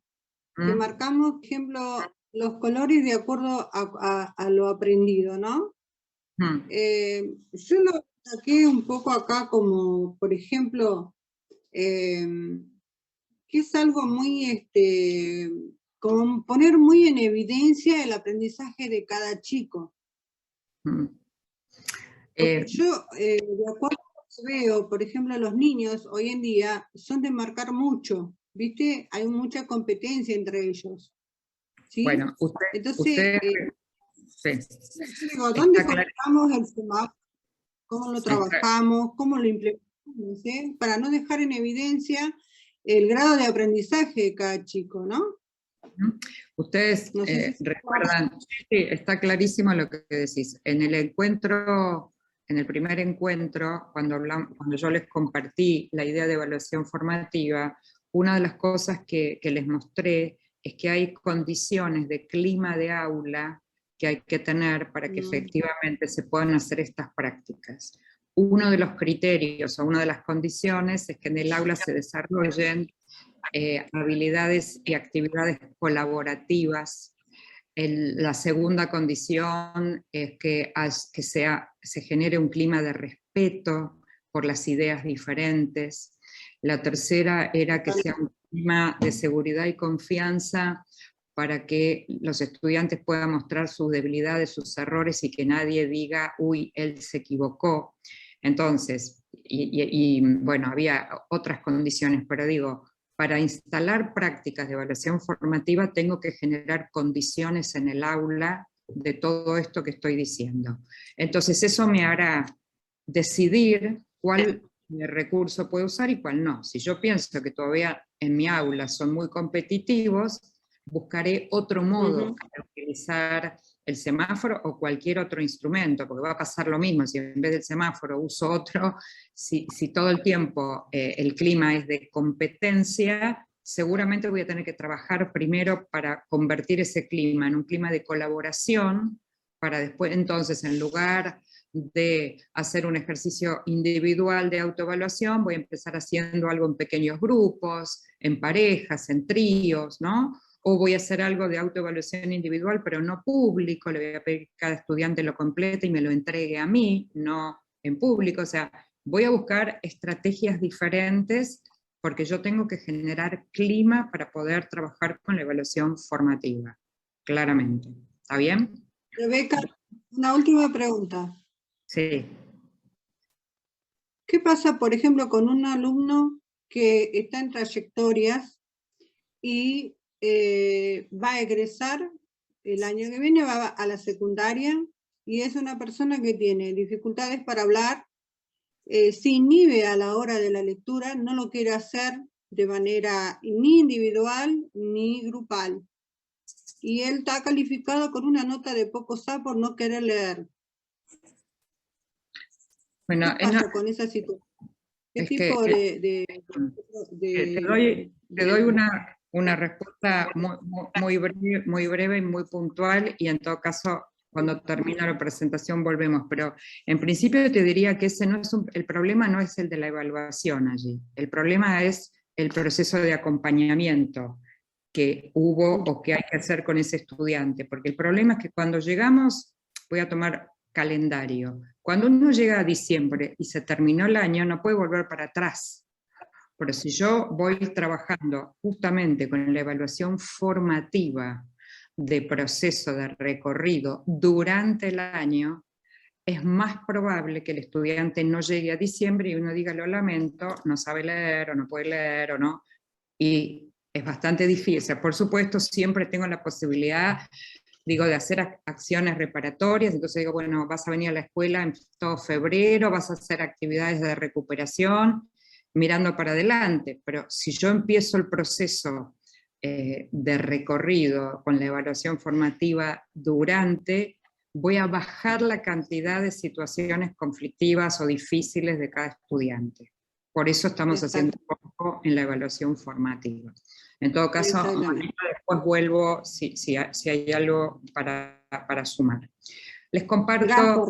que marcamos, por ejemplo, los colores de acuerdo a lo aprendido, ¿no? Yo lo saqué un poco acá como, por ejemplo, que es algo muy, como poner muy en evidencia el aprendizaje de cada chico. Yo, de acuerdo a lo que veo, por ejemplo, los niños hoy en día son de marcar mucho, ¿viste? Hay mucha competencia entre ellos. ¿Sí? Bueno, entonces, sí. Digo, ¿dónde colocamos el semáforo? ¿Cómo lo trabajamos? ¿Cómo lo implementamos? Para no dejar en evidencia el grado de aprendizaje de cada chico, ¿no? Ustedes no sé si recuerdan, sí, está clarísimo lo que decís. En el primer encuentro, cuando yo les compartí la idea de evaluación formativa, una de las cosas que les mostré es que hay condiciones de clima de aula que hay que tener para que efectivamente se puedan hacer estas prácticas. Uno de los criterios o una de las condiciones es que en el aula se desarrollen habilidades y actividades colaborativas La segunda condición es que se genere un clima de respeto por las ideas diferentes. La tercera era que sea un clima de seguridad y confianza para que los estudiantes puedan mostrar sus debilidades, sus errores, y que nadie diga, uy, él se equivocó. Entonces, bueno, había otras condiciones, pero digo, para instalar prácticas de evaluación formativa tengo que generar condiciones en el aula de todo esto que estoy diciendo. Entonces eso me hará decidir cuál recurso puedo usar y cuál no. Si yo pienso que todavía en mi aula son muy competitivos, buscaré otro modo para utilizar el semáforo o cualquier otro instrumento, porque va a pasar lo mismo si en vez del semáforo uso otro. Si todo el tiempo el clima es de competencia, seguramente voy a tener que trabajar primero para convertir ese clima en un clima de colaboración, para después entonces, en lugar de hacer un ejercicio individual de autoevaluación, voy a empezar haciendo algo en pequeños grupos, en parejas, en tríos, ¿no? O voy a hacer algo de autoevaluación individual, pero no público, le voy a pedir que cada estudiante lo complete y me lo entregue a mí, no en público. O sea, voy a buscar estrategias diferentes porque yo tengo que generar clima para poder trabajar con la evaluación formativa, claramente. ¿Está bien? Rebeca, una última pregunta. Sí. ¿Qué pasa, por ejemplo, con un alumno que está en trayectorias y va a egresar el año que viene, va a la secundaria, y es una persona que tiene dificultades para hablar, se inhibe a la hora de la lectura, no lo quiere hacer de manera ni individual ni grupal, y él está calificado con una nota de poco SA por no querer leer? Bueno, ¿Qué pasa con esa situación? ¿Qué tipo te doy una respuesta muy breve y muy puntual, y en todo caso, cuando termine la presentación volvemos, pero en principio te diría que ese no es el problema no es el de la evaluación allí, el problema es el proceso de acompañamiento que hubo o que hay que hacer con ese estudiante, porque el problema es que cuando llegamos, voy a tomar calendario, cuando uno llega a diciembre y se terminó el año, no puede volver para atrás. Pero si yo voy trabajando justamente con la evaluación formativa de proceso de recorrido durante el año, es más probable que el estudiante no llegue a diciembre y uno diga, lo lamento, no sabe leer o no puede leer o no, y es bastante difícil. Por supuesto, siempre tengo la posibilidad, digo, de hacer acciones reparatorias, entonces digo, bueno, vas a venir a la escuela en todo febrero, vas a hacer actividades de recuperación, mirando para adelante, pero si yo empiezo el proceso de recorrido con la evaluación formativa durante, voy a bajar la cantidad de situaciones conflictivas o difíciles de cada estudiante. Por eso estamos haciendo poco en la evaluación formativa. En todo caso, después vuelvo si hay algo para sumar. Les comparto...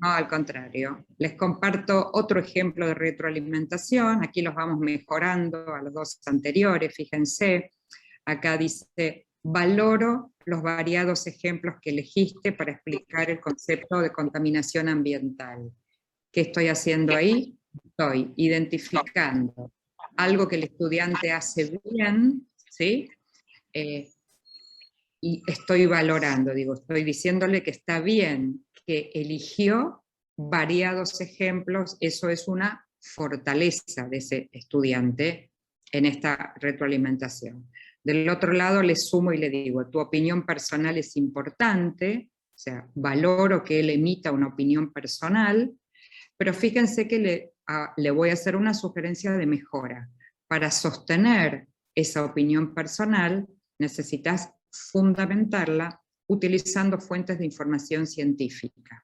No, al contrario. Les comparto otro ejemplo de retroalimentación. Aquí los vamos mejorando a los dos anteriores. Fíjense, acá dice, valoro los variados ejemplos que elegiste para explicar el concepto de contaminación ambiental. ¿Qué estoy haciendo ahí? Estoy identificando algo que el estudiante hace bien, ¿sí? Y estoy valorando, digo, estoy diciéndole que está bien, que eligió variados ejemplos, eso es una fortaleza de ese estudiante en esta retroalimentación. Del otro lado le sumo y le digo, tu opinión personal es importante, o sea, valoro que él emita una opinión personal, pero fíjense que le voy a hacer una sugerencia de mejora. Para sostener esa opinión personal, necesitas fundamentarla utilizando fuentes de información científica.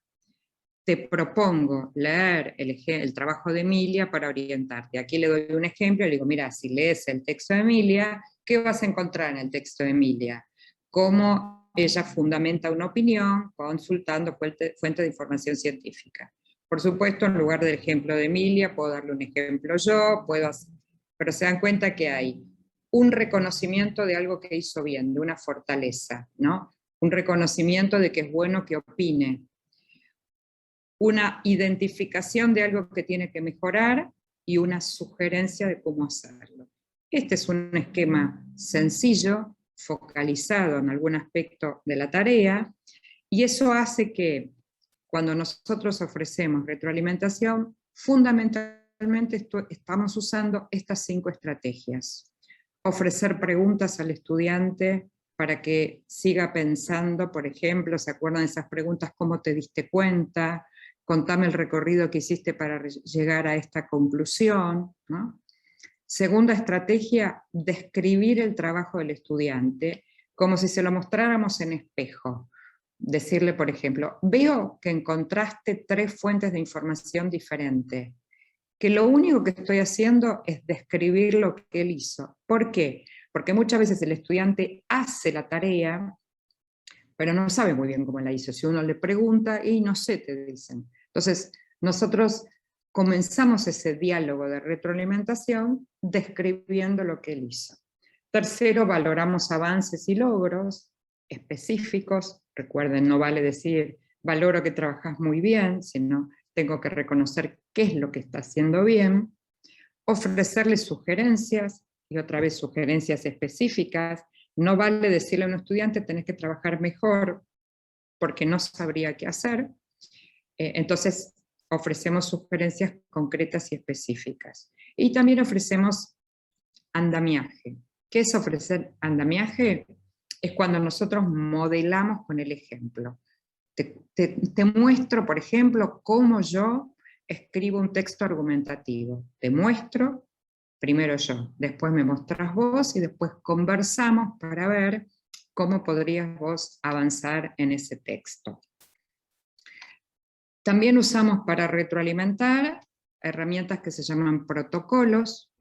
Te propongo leer el trabajo de Emilia para orientarte. Aquí le doy un ejemplo, le digo, mira, si lees el texto de Emilia, ¿qué vas a encontrar en el texto de Emilia? Cómo ella fundamenta una opinión consultando fuentes de información científica. Por supuesto, en lugar del ejemplo de Emilia, puedo darle un ejemplo yo, pero se dan cuenta que hay un reconocimiento de algo que hizo bien, de una fortaleza, ¿no? un reconocimiento de que es bueno que opine, una identificación de algo que tiene que mejorar y una sugerencia de cómo hacerlo. Este es un esquema sencillo, focalizado en algún aspecto de la tarea, y eso hace que cuando nosotros ofrecemos retroalimentación, fundamentalmente estamos usando estas 5 estrategias. Ofrecer preguntas al estudiante para que siga pensando, por ejemplo, ¿se acuerdan de esas preguntas? ¿Cómo te diste cuenta? Contame el recorrido que hiciste para llegar a esta conclusión, ¿no? Segunda estrategia, describir el trabajo del estudiante como si se lo mostráramos en espejo. Decirle, por ejemplo, veo que encontraste 3 fuentes de información diferentes, que lo único que estoy haciendo es describir lo que él hizo. ¿Por qué? Porque muchas veces el estudiante hace la tarea, pero no sabe muy bien cómo la hizo. Si uno le pregunta, y no sé, te dicen. Entonces, nosotros comenzamos ese diálogo de retroalimentación describiendo lo que él hizo. Tercero, valoramos avances y logros específicos. Recuerden, no vale decir, valoro que trabajas muy bien, sino tengo que reconocer qué es lo que está haciendo bien. Ofrecerle sugerencias, y otra vez sugerencias específicas. No vale decirle a un estudiante, tenés que trabajar mejor, porque no sabría qué hacer. Entonces, ofrecemos sugerencias concretas y específicas. Y también ofrecemos andamiaje. ¿Qué es ofrecer andamiaje? Es cuando nosotros modelamos con el ejemplo. Te muestro, por ejemplo, cómo yo escribo un texto argumentativo. Te muestro, primero yo, después me mostrás vos y después conversamos para ver cómo podrías vos avanzar en ese texto. También usamos para retroalimentar herramientas que se llaman protocolos,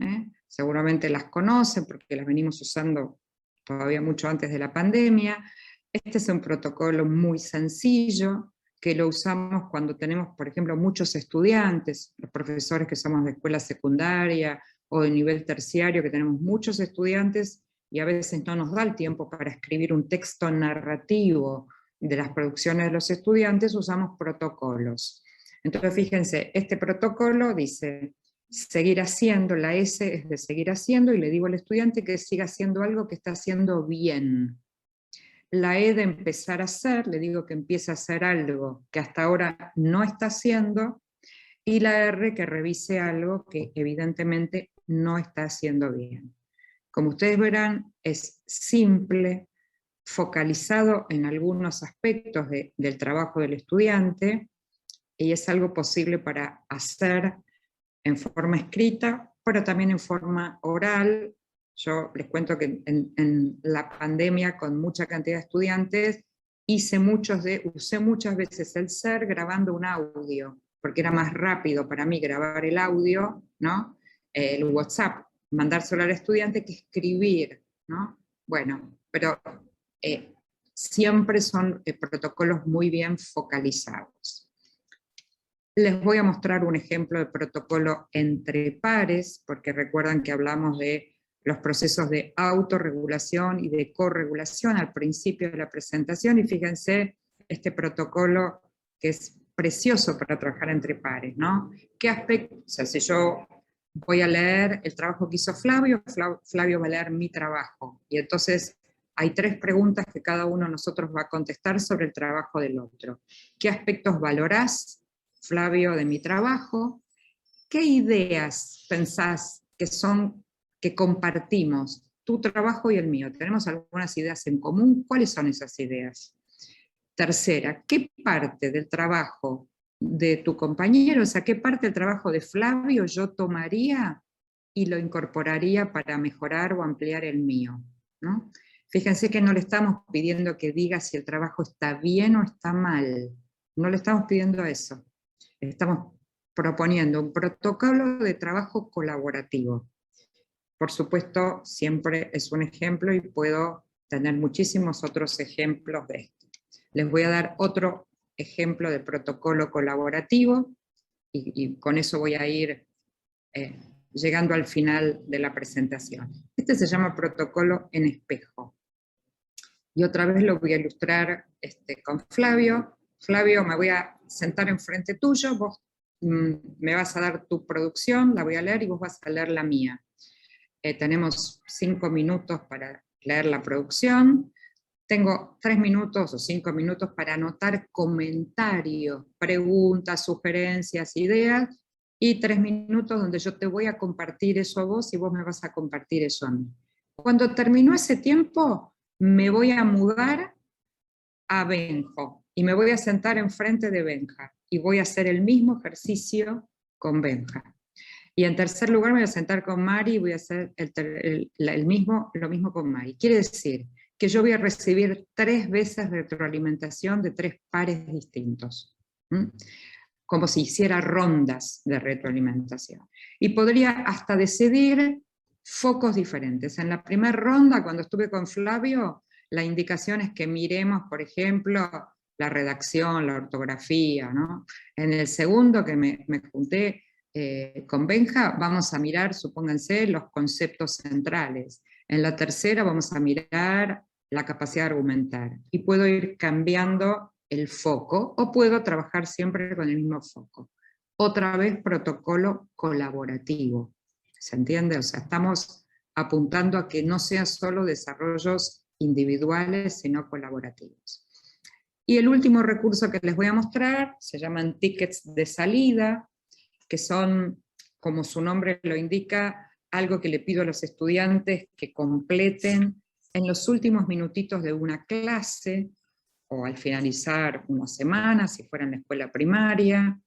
seguramente las conocen porque las venimos usando todavía mucho antes de la pandemia. Este es un protocolo muy sencillo, que lo usamos cuando tenemos, por ejemplo, muchos estudiantes, los profesores que somos de escuela secundaria o de nivel terciario, que tenemos muchos estudiantes y a veces no nos da el tiempo para escribir un texto narrativo de las producciones de los estudiantes, usamos protocolos. Entonces, fíjense, este protocolo dice, seguir haciendo, la S es de seguir haciendo, y le digo al estudiante que siga haciendo algo que está haciendo bien. La E de empezar a hacer, le digo que empiece a hacer algo que hasta ahora no está haciendo, y la R que revise algo que evidentemente no está haciendo bien. Como ustedes verán, es simple, focalizado en algunos aspectos del trabajo del estudiante, y es algo posible para hacer en forma escrita, pero también en forma oral. Yo les cuento que en la pandemia, con mucha cantidad de estudiantes, usé muchas veces el SER grabando un audio, porque era más rápido para mí grabar el audio, ¿no? El WhatsApp, mandárselo al estudiante que escribir, ¿no? Bueno, pero siempre son protocolos muy bien focalizados. Les voy a mostrar un ejemplo de protocolo entre pares, porque recuerdan que hablamos de los procesos de autorregulación y de corregulación al principio de la presentación, y fíjense este protocolo que es precioso para trabajar entre pares, ¿no? ¿Qué aspecto? O sea, si yo voy a leer el trabajo que hizo Flavio, Flavio va a leer mi trabajo, y entonces hay 3 preguntas que cada uno de nosotros va a contestar sobre el trabajo del otro. ¿Qué aspectos valorás, Flavio, de mi trabajo? ¿Qué ideas pensás que compartimos, tu trabajo y el mío? ¿Tenemos algunas ideas en común? ¿Cuáles son esas ideas? Tercera, ¿qué parte del trabajo de tu compañero, o sea, qué parte del trabajo de Flavio yo tomaría y lo incorporaría para mejorar o ampliar el mío, ¿no? Fíjense que no le estamos pidiendo que diga si el trabajo está bien o está mal. No le estamos pidiendo eso. Estamos proponiendo un protocolo de trabajo colaborativo. Por supuesto, siempre es un ejemplo y puedo tener muchísimos otros ejemplos de esto. Les voy a dar otro ejemplo de protocolo colaborativo y con eso voy a ir llegando al final de la presentación. Este se llama protocolo en espejo. y otra vez lo voy a ilustrar con Flavio. Flavio, me voy a sentar enfrente tuyo, vos me vas a dar tu producción, la voy a leer y vos vas a leer la mía. Tenemos 5 minutos para leer la producción. Tengo 3 minutos o 5 minutos para anotar comentarios, preguntas, sugerencias, ideas, y 3 minutos donde yo te voy a compartir eso a vos y vos me vas a compartir eso a mí. Cuando terminó ese tiempo, me voy a mudar a Benjo y me voy a sentar enfrente de Benja y voy a hacer el mismo ejercicio con Benja. Y en tercer lugar me voy a sentar con Mari y voy a hacer lo mismo con Mari. Quiere decir que yo voy a recibir 3 veces retroalimentación de 3 pares distintos. Como si hiciera rondas de retroalimentación. Y podría hasta decidir focos diferentes. En la primera ronda, cuando estuve con Flavio, la indicación es que miremos, por ejemplo, la redacción, la ortografía, ¿no? En el segundo, que me junté con Benja, vamos a mirar, supónganse, los conceptos centrales. En la tercera vamos a mirar la capacidad de argumentar. Y puedo ir cambiando el foco, o puedo trabajar siempre con el mismo foco. Otra vez, protocolo colaborativo. ¿Se entiende? O sea, estamos apuntando a que no sean solo desarrollos individuales, sino colaborativos. Y el último recurso que les voy a mostrar se llaman tickets de salida, que son, como su nombre lo indica, algo que le pido a los estudiantes que completen en los últimos minutitos de una clase, o al finalizar una semana, si fuera en la escuela primaria.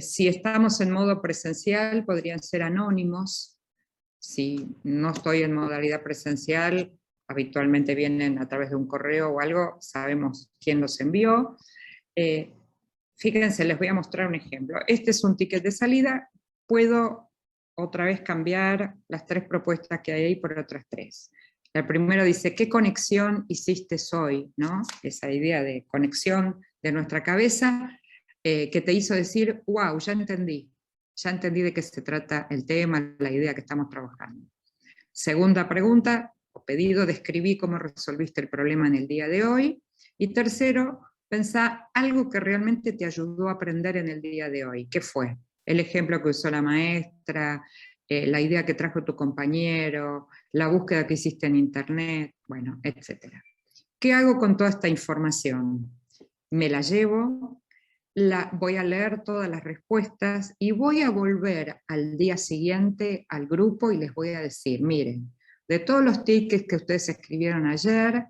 Si estamos en modo presencial, podrían ser anónimos. Si no estoy en modalidad presencial, habitualmente vienen a través de un correo o algo, sabemos quién los envió. Fíjense, les voy a mostrar un ejemplo. Este es un ticket de salida. Puedo otra vez cambiar las 3 propuestas que hay ahí por otras 3. El primero dice, ¿qué conexión hiciste hoy? ¿No? Esa idea de conexión de nuestra cabeza que te hizo decir, wow, ya entendí de qué se trata el tema, la idea que estamos trabajando. Segunda pregunta, o pedido, describí cómo resolviste el problema en el día de hoy. Y tercero, pensá algo que realmente te ayudó a aprender en el día de hoy. ¿Qué fue? El ejemplo que usó la maestra, la idea que trajo tu compañero, la búsqueda que hiciste en internet, bueno, etc. ¿Qué hago con toda esta información? Me la llevo, voy a leer todas las respuestas y voy a volver al día siguiente al grupo y les voy a decir, miren, de todos los tickets que ustedes escribieron ayer,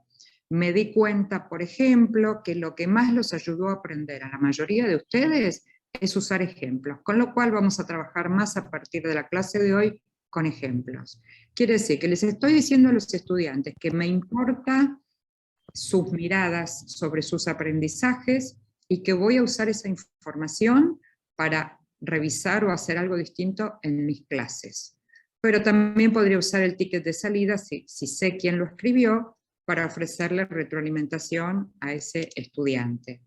me di cuenta, por ejemplo, que lo que más los ayudó a aprender a la mayoría de ustedes es usar ejemplos, con lo cual vamos a trabajar más a partir de la clase de hoy con ejemplos. Quiere decir que les estoy diciendo a los estudiantes que me importa sus miradas sobre sus aprendizajes y que voy a usar esa información para revisar o hacer algo distinto en mis clases. Pero también podría usar el ticket de salida, si sé quién lo escribió, para ofrecerle retroalimentación a ese estudiante.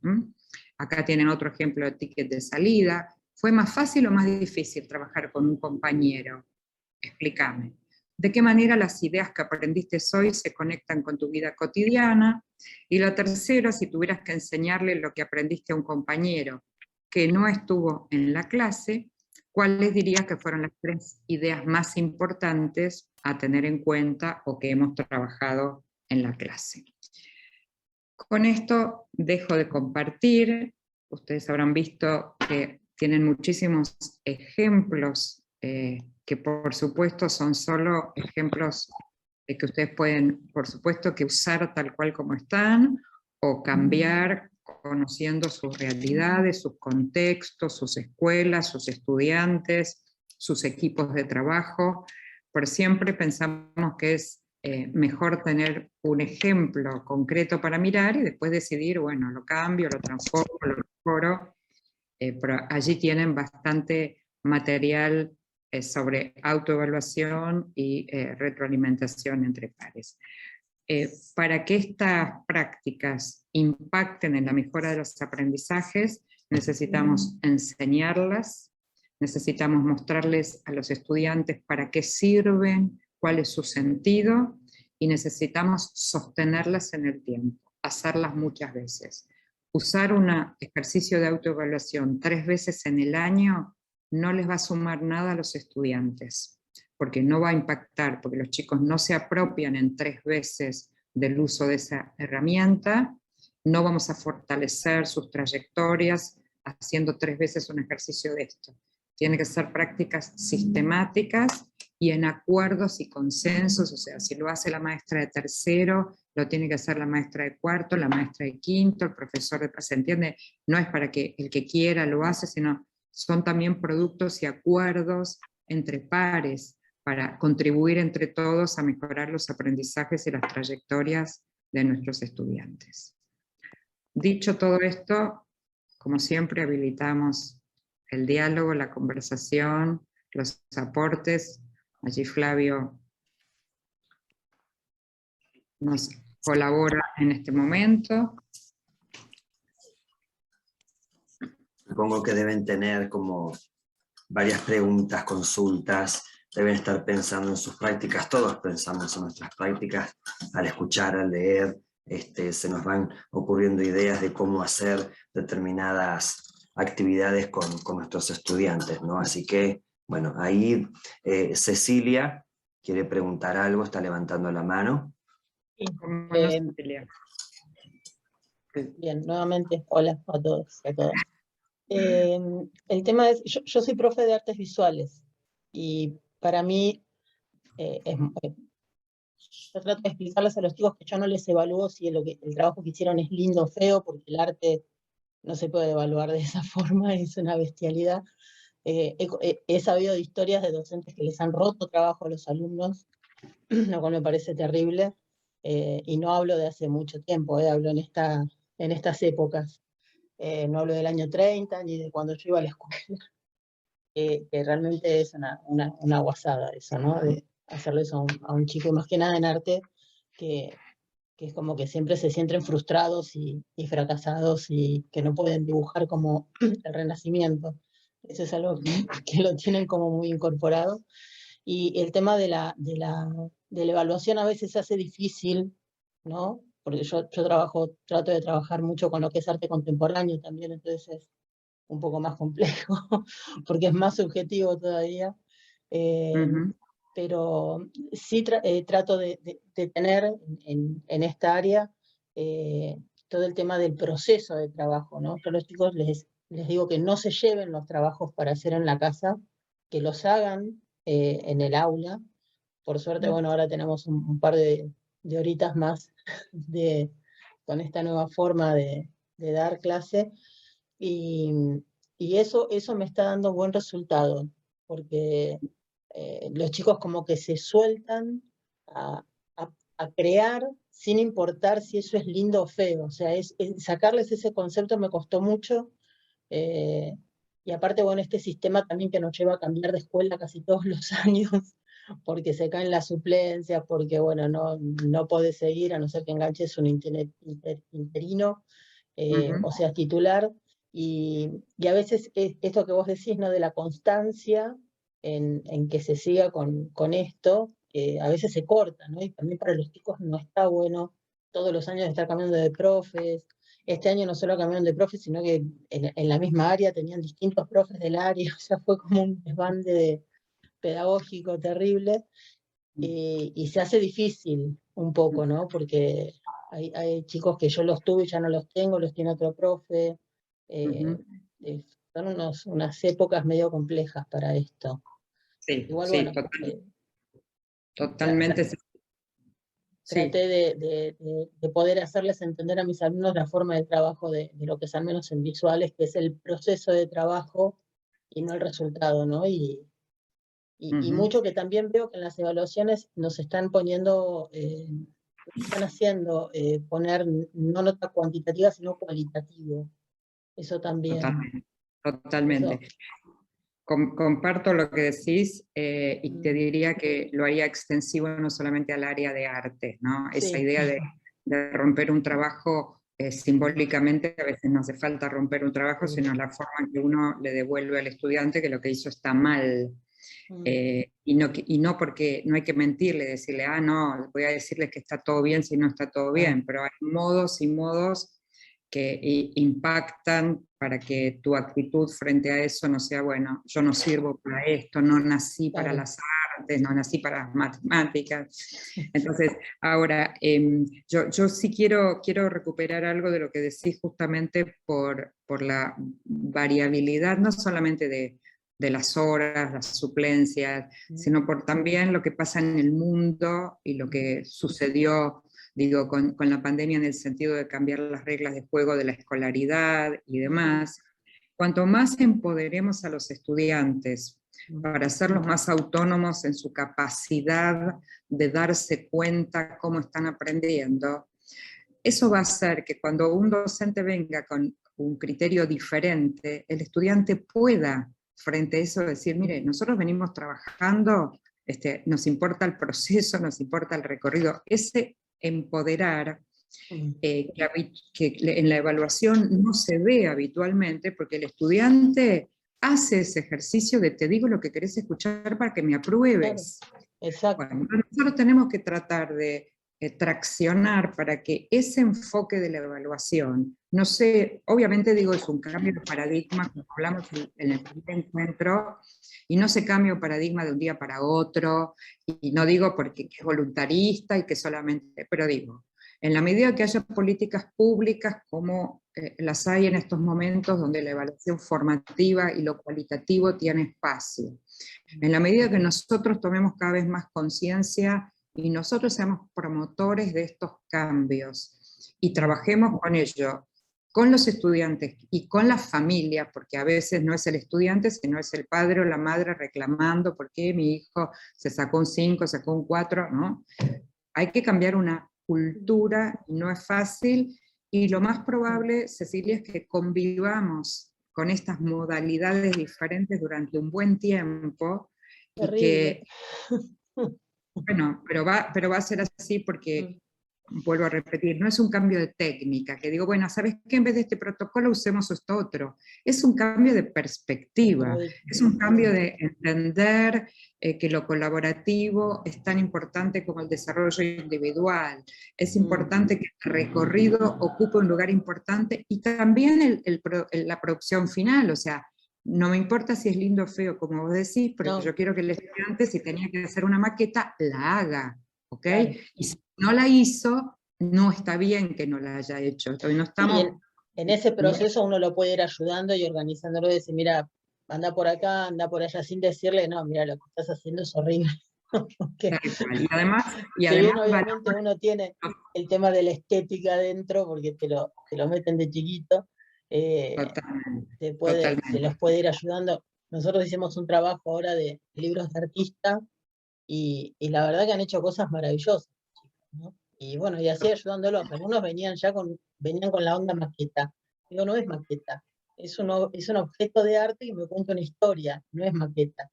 Acá tienen otro ejemplo de ticket de salida. ¿Fue más fácil o más difícil trabajar con un compañero? Explícame. ¿De qué manera las ideas que aprendiste hoy se conectan con tu vida cotidiana? Y la tercera, si tuvieras que enseñarle lo que aprendiste a un compañero que no estuvo en la clase, ¿cuáles dirías que fueron las 3 ideas más importantes a tener en cuenta o que hemos trabajado en la clase? Con esto dejo de compartir. Ustedes habrán visto que tienen muchísimos ejemplos que por supuesto son solo ejemplos que ustedes pueden, por supuesto, que usar tal cual como están, o cambiar conociendo sus realidades, sus contextos, sus escuelas, sus estudiantes, sus equipos de trabajo. Por siempre pensamos que es mejor tener un ejemplo concreto para mirar y después decidir, bueno, lo cambio, lo transformo, lo mejoro, pero allí tienen bastante material sobre autoevaluación y retroalimentación entre pares. Para que estas prácticas impacten en la mejora de los aprendizajes, necesitamos enseñarlas, necesitamos mostrarles a los estudiantes para qué sirven, cuál es su sentido, y necesitamos sostenerlas en el tiempo, hacerlas muchas veces. Usar un ejercicio de autoevaluación 3 veces en el año no les va a sumar nada a los estudiantes, porque no va a impactar, porque los chicos no se apropian en 3 veces del uso de esa herramienta, no vamos a fortalecer sus trayectorias haciendo 3 veces un ejercicio de esto. Tiene que ser prácticas sistemáticas y en acuerdos y consensos, o sea, si lo hace la maestra de tercero, lo tiene que hacer la maestra de cuarto, la maestra de quinto, el profesor de... ¿Se entiende? No es para que el que quiera lo hace, sino son también productos y acuerdos entre pares para contribuir entre todos a mejorar los aprendizajes y las trayectorias de nuestros estudiantes. Dicho todo esto, como siempre habilitamos el diálogo, la conversación, los aportes. Allí Flavio nos colabora en este momento. Supongo que deben tener como varias preguntas, consultas, deben estar pensando en sus prácticas, todos pensamos en nuestras prácticas, al escuchar, al leer, se nos van ocurriendo ideas de cómo hacer determinadas actividades con nuestros estudiantes, ¿no? Así que, bueno, ahí Cecilia quiere preguntar algo, está levantando la mano. ¿Cómo no, Cecilia? Bien, nuevamente, hola a todos y a todas. El tema es, yo soy profe de artes visuales y para mí yo trato de explicarles a los chicos que yo no les evalúo si el trabajo que hicieron es lindo o feo, porque el arte no se puede evaluar de esa forma, es una bestialidad. He sabido de historias de docentes que les han roto trabajo a los alumnos, lo cual me parece terrible, y no hablo de hace mucho tiempo, hablo en estas épocas. No hablo del año 30 ni de cuando yo iba a la escuela, que realmente es una guasada eso, ¿no? De hacerle eso a un chico, más que nada en arte, que es como que siempre se sienten frustrados y fracasados y que no pueden dibujar como el Renacimiento. Eso es algo que lo tienen como muy incorporado. Y el tema de la evaluación a veces se hace difícil, ¿no? Porque yo trato de trabajar mucho con lo que es arte contemporáneo también, entonces es un poco más complejo, porque es más subjetivo todavía. Pero sí trato de tener en esta área todo el tema del proceso de trabajo, ¿no? Yo a los chicos les digo que no se lleven los trabajos para hacer en la casa, que los hagan en el aula. Por suerte, bueno, ahora tenemos un par de horitas más con esta nueva forma de dar clase, y eso me está dando buen resultado, porque los chicos como que se sueltan a crear sin importar si eso es lindo o feo. O sea, sacarles ese concepto me costó mucho. Y aparte, bueno, este sistema también que nos lleva a cambiar de escuela casi todos los años, porque se caen las suplencias, porque, bueno, no podés seguir a no ser que enganches un interino, o sea, titular. Y a veces esto que vos decís, ¿no? De la constancia en que se siga con esto, a veces se corta, ¿no? Y también para los chicos no está bueno todos los años estar cambiando de profes. Este año no solo cambiaron de profes, sino que en la misma área tenían distintos profes del área, o sea, fue como un desbande pedagógico terrible, y se hace difícil un poco, ¿no? Porque hay chicos que yo los tuve y ya no los tengo, los tiene otro profe. Son unas épocas medio complejas para esto. Sí, igual, sí, bueno, totalmente. traté de poder hacerles entender a mis alumnos la forma de trabajo de lo que es, al menos en visuales, que es el proceso de trabajo y no el resultado, ¿no? Y mucho que también veo que en las evaluaciones nos están poniendo, están haciendo poner no nota cuantitativa, sino cualitativo. Eso también. Totalmente. Eso. Comparto lo que decís, y te diría que lo haría extensivo no solamente al área de arte, ¿no? Sí. Esa idea de romper un trabajo simbólicamente, a veces no hace falta romper un trabajo, sino la forma en que uno le devuelve al estudiante que lo que hizo está mal. Y no porque no hay que mentirle, decirle, no, voy a decirles que está todo bien si no está todo bien, pero hay modos y modos que impactan para que tu actitud frente a eso no sea, bueno, yo no sirvo para esto, no nací para las artes, no nací para las matemáticas. Entonces, ahora, yo sí quiero recuperar algo de lo que decís justamente por la variabilidad, no solamente de las horas, las suplencias, sino por también lo que pasa en el mundo y lo que sucedió, digo, con la pandemia en el sentido de cambiar las reglas de juego de la escolaridad y demás. Cuanto más empoderemos a los estudiantes para hacerlos más autónomos en su capacidad de darse cuenta cómo están aprendiendo, eso va a hacer que cuando un docente venga con un criterio diferente, el estudiante pueda frente a eso decir, mire, nosotros venimos trabajando, nos importa el proceso, nos importa el recorrido. Ese empoderar, que en la evaluación no se ve habitualmente, porque el estudiante hace ese ejercicio de te digo lo que querés escuchar para que me apruebes. Claro, exacto. Bueno, nosotros tenemos que tratar de traccionar para que ese enfoque de la evaluación, no sé, obviamente digo, es un cambio de paradigma, como hablamos en el primer encuentro, y no se cambia un paradigma de un día para otro, y no digo porque es voluntarista y que solamente, pero digo, en la medida que haya políticas públicas como las hay en estos momentos donde la evaluación formativa y lo cualitativo tiene espacio, en la medida que nosotros tomemos cada vez más conciencia y nosotros seamos promotores de estos cambios y trabajemos con ello, con los estudiantes y con la familia, porque a veces no es el estudiante, sino es el padre o la madre reclamando por qué mi hijo se sacó un 5, sacó un 4, ¿no? Hay que cambiar una cultura, no es fácil, y lo más probable, Cecilia, es que convivamos con estas modalidades diferentes durante un buen tiempo, Terrible. y que, bueno, pero va a ser así porque, vuelvo a repetir, no es un cambio de técnica, que digo, bueno, ¿sabes qué? En vez de este protocolo usemos esto otro. Es un cambio de perspectiva, es un cambio de entender que lo colaborativo es tan importante como el desarrollo individual. Es importante que el recorrido ocupe un lugar importante y también la producción final, o sea, no me importa si es lindo o feo, como vos decís, pero No. yo quiero que el estudiante, si tenía que hacer una maqueta, la haga, ¿ok? Claro. Y si no la hizo, no está bien que no la haya hecho. Entonces no estamos... Sí, en ese proceso uno lo puede ir ayudando y organizándolo, decir, mira, anda por acá, anda por allá, sin decirle, no, mira, lo que estás haciendo es horrible. Y además, si bien obviamente uno tiene el tema de la estética dentro, porque te lo meten de chiquito, se los puede ir ayudando. Nosotros hicimos un trabajo ahora de libros de artista y la verdad que han hecho cosas maravillosas, ¿no? Y bueno, y así ayudándolos. Algunos venían con la onda maqueta. Digo, no es maqueta, es un objeto de arte que me cuenta una historia, no es maqueta.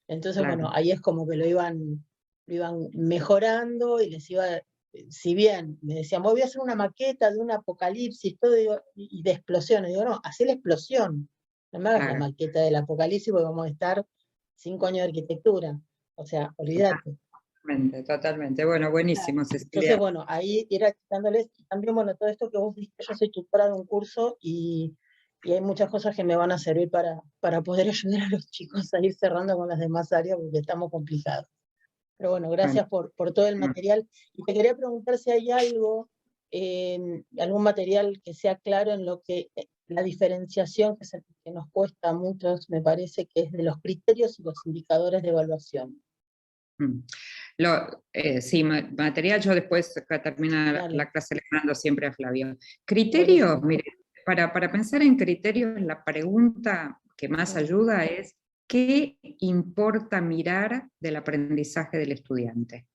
Entonces, bueno, ahí es como que lo iban mejorando y les iba, si bien me decían, voy a hacer una maqueta de un apocalipsis, todo, digo, y de explosiones. Digo, no, hacé la explosión, no me hagas la maqueta del apocalipsis porque vamos a estar 5 años de arquitectura. O sea, olvídate. Totalmente. Bueno, buenísimo, Cecilia. Entonces, bueno, ahí ir explicándoles, y también, bueno, todo esto que vos dijiste, yo soy tutora de un curso y hay muchas cosas que me van a servir para poder ayudar a los chicos a ir cerrando con las demás áreas porque estamos complicados. Pero bueno, gracias por todo el material. Y te quería preguntar si hay algo, algún material que sea claro en lo que la diferenciación que nos cuesta a muchos, me parece que es de los criterios y los indicadores de evaluación. Sí, material, yo después termina la clase le mando siempre a Flavio. Criterios, mire, para pensar en criterios, la pregunta que más ayuda es ¿qué importa mirar del aprendizaje del estudiante?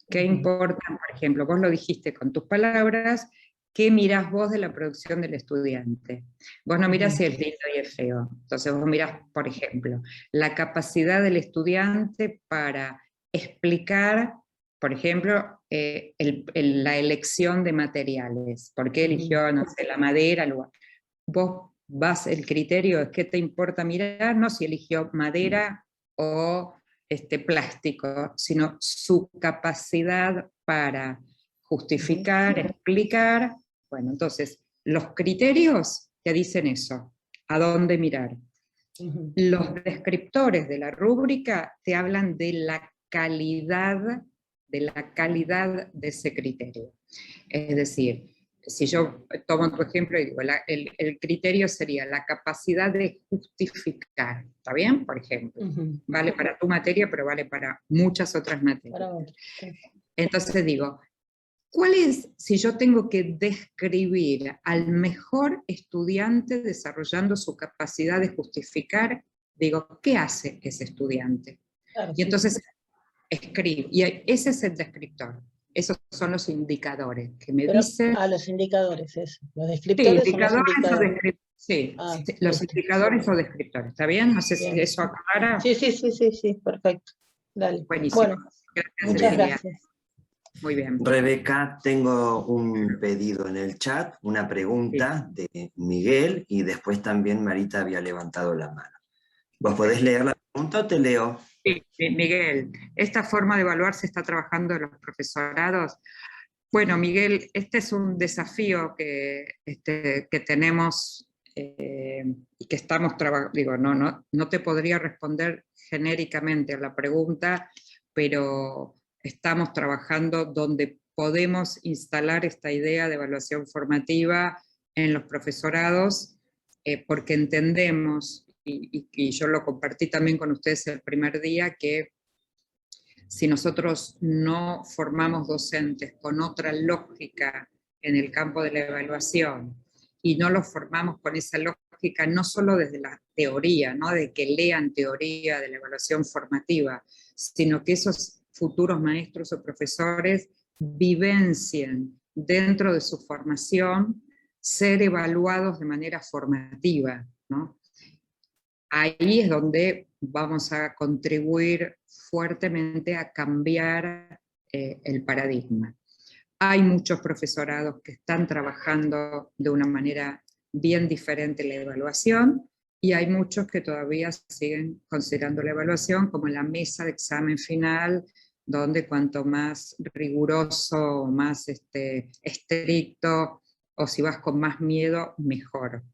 ¿Qué importa, por ejemplo, vos lo dijiste con tus palabras, ¿qué mirás vos de la producción del estudiante? Vos no mirás si es lindo y es feo. Entonces vos mirás, por ejemplo, la capacidad del estudiante para explicar, por ejemplo, la elección de materiales. ¿Por qué eligió, no sé, la madera? Vos el criterio es qué te importa mirar, no si eligió madera o plástico, sino su capacidad para justificar, explicar. Bueno, entonces, los criterios te dicen eso, a dónde mirar. Los descriptores de la rúbrica te hablan de la calidad de ese criterio. Es decir, si yo tomo tu ejemplo y digo, el criterio sería la capacidad de justificar, ¿está bien? Por ejemplo, vale para tu materia, pero vale para muchas otras materias. Entonces digo, ¿cuál es, si yo tengo que describir al mejor estudiante desarrollando su capacidad de justificar, digo, ¿qué hace ese estudiante? Claro, y entonces escribo, y ese es el descriptor. Esos son los indicadores que me dicen... los indicadores, eso. Los descriptores sí, son los indicadores. Sí, los indicadores o descriptores, ¿está bien? No sé si eso aclara. Sí, perfecto. Dale. Buenísimo. Bueno, gracias, muchas Cecilia. gracias. Muy bien. Rebeca, tengo un pedido en el chat, una pregunta de Miguel, y después también Marita había levantado la mano. ¿Vos podés leer la pregunta o te leo? Sí, Miguel, ¿esta forma de evaluar se está trabajando en los profesorados? Bueno, Miguel, este es un desafío que tenemos y que estamos trabajando. Digo, no te podría responder genéricamente a la pregunta, pero estamos trabajando donde podemos instalar esta idea de evaluación formativa en los profesorados, porque entendemos, y yo lo compartí también con ustedes el primer día, que si nosotros no formamos docentes con otra lógica en el campo de la evaluación y no los formamos con esa lógica, no solo desde la teoría, ¿no? De que lean teoría de la evaluación formativa, sino que esos futuros maestros o profesores vivencien dentro de su formación ser evaluados de manera formativa, ¿no? Ahí es donde vamos a contribuir fuertemente a cambiar el paradigma. Hay muchos profesorados que están trabajando de una manera bien diferente la evaluación y hay muchos que todavía siguen considerando la evaluación como la mesa de examen final, donde cuanto más riguroso, más estricto, o si vas con más miedo, mejor.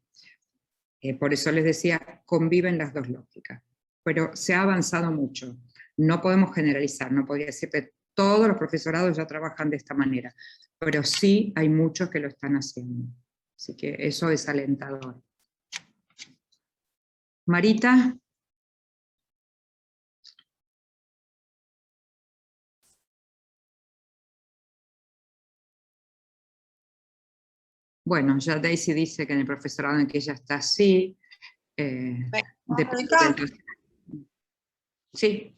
Por eso les decía, conviven las dos lógicas. Pero se ha avanzado mucho. No podemos generalizar, no podría decir que todos los profesorados ya trabajan de esta manera, pero sí hay muchos que lo están haciendo. Así que eso es alentador. Marita. Bueno, ya Daisy dice que en el profesorado en que ella está así. Sí.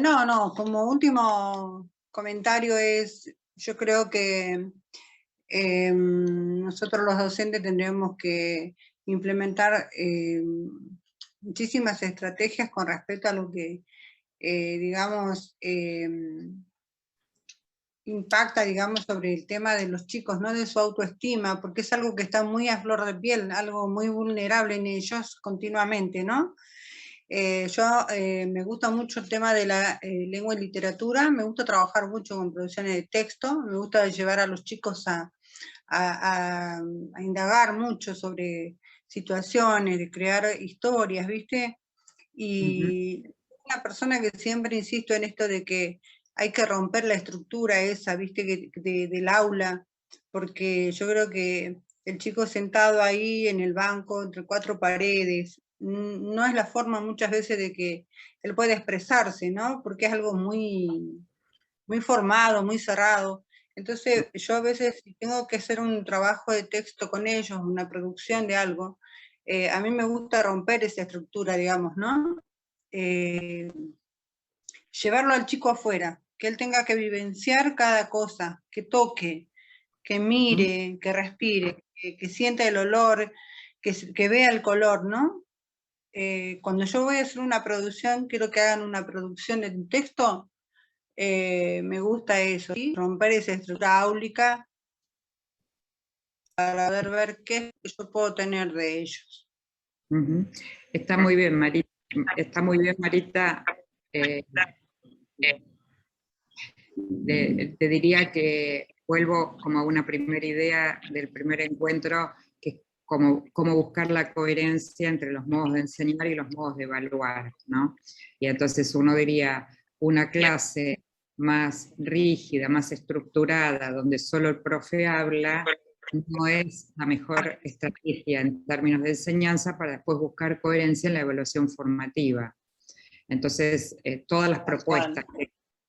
No, como último comentario yo creo que nosotros los docentes tendríamos que implementar muchísimas estrategias con respecto a lo que, digamos, impacta, digamos, sobre el tema de los chicos, ¿no? De su autoestima, porque es algo que está muy a flor de piel, algo muy vulnerable en ellos continuamente, ¿no? Me gusta mucho el tema de la lengua y literatura, me gusta trabajar mucho con producciones de texto, me gusta llevar a los chicos a indagar mucho sobre situaciones, de crear historias, ¿viste? Y una persona que siempre insisto en esto de que hay que romper la estructura esa, ¿viste? Del aula, porque yo creo que el chico sentado ahí en el banco, entre cuatro paredes, no es la forma muchas veces de que él pueda expresarse, ¿no? Porque es algo muy, muy formado, muy cerrado. Entonces yo a veces si tengo que hacer un trabajo de texto con ellos, una producción de algo, a mí me gusta romper esa estructura, digamos, ¿no? Llevarlo al chico afuera, que él tenga que vivenciar cada cosa, que toque, que mire, que respire, que sienta el olor, que vea el color, ¿no? Cuando yo voy a hacer una producción, quiero que hagan una producción de un texto, me gusta eso, ¿sí? Romper esa estructura áulica para ver qué es lo que yo puedo tener de ellos. Ujú. Está muy bien, Marita. Está muy bien, Marita. Te diría que vuelvo como a una primera idea del primer encuentro, que es cómo buscar la coherencia entre los modos de enseñar y los modos de evaluar, ¿no? Y entonces uno diría, una clase más rígida, más estructurada, donde solo el profe habla, no es la mejor estrategia en términos de enseñanza para después buscar coherencia en la evaluación formativa. Entonces, todas las propuestas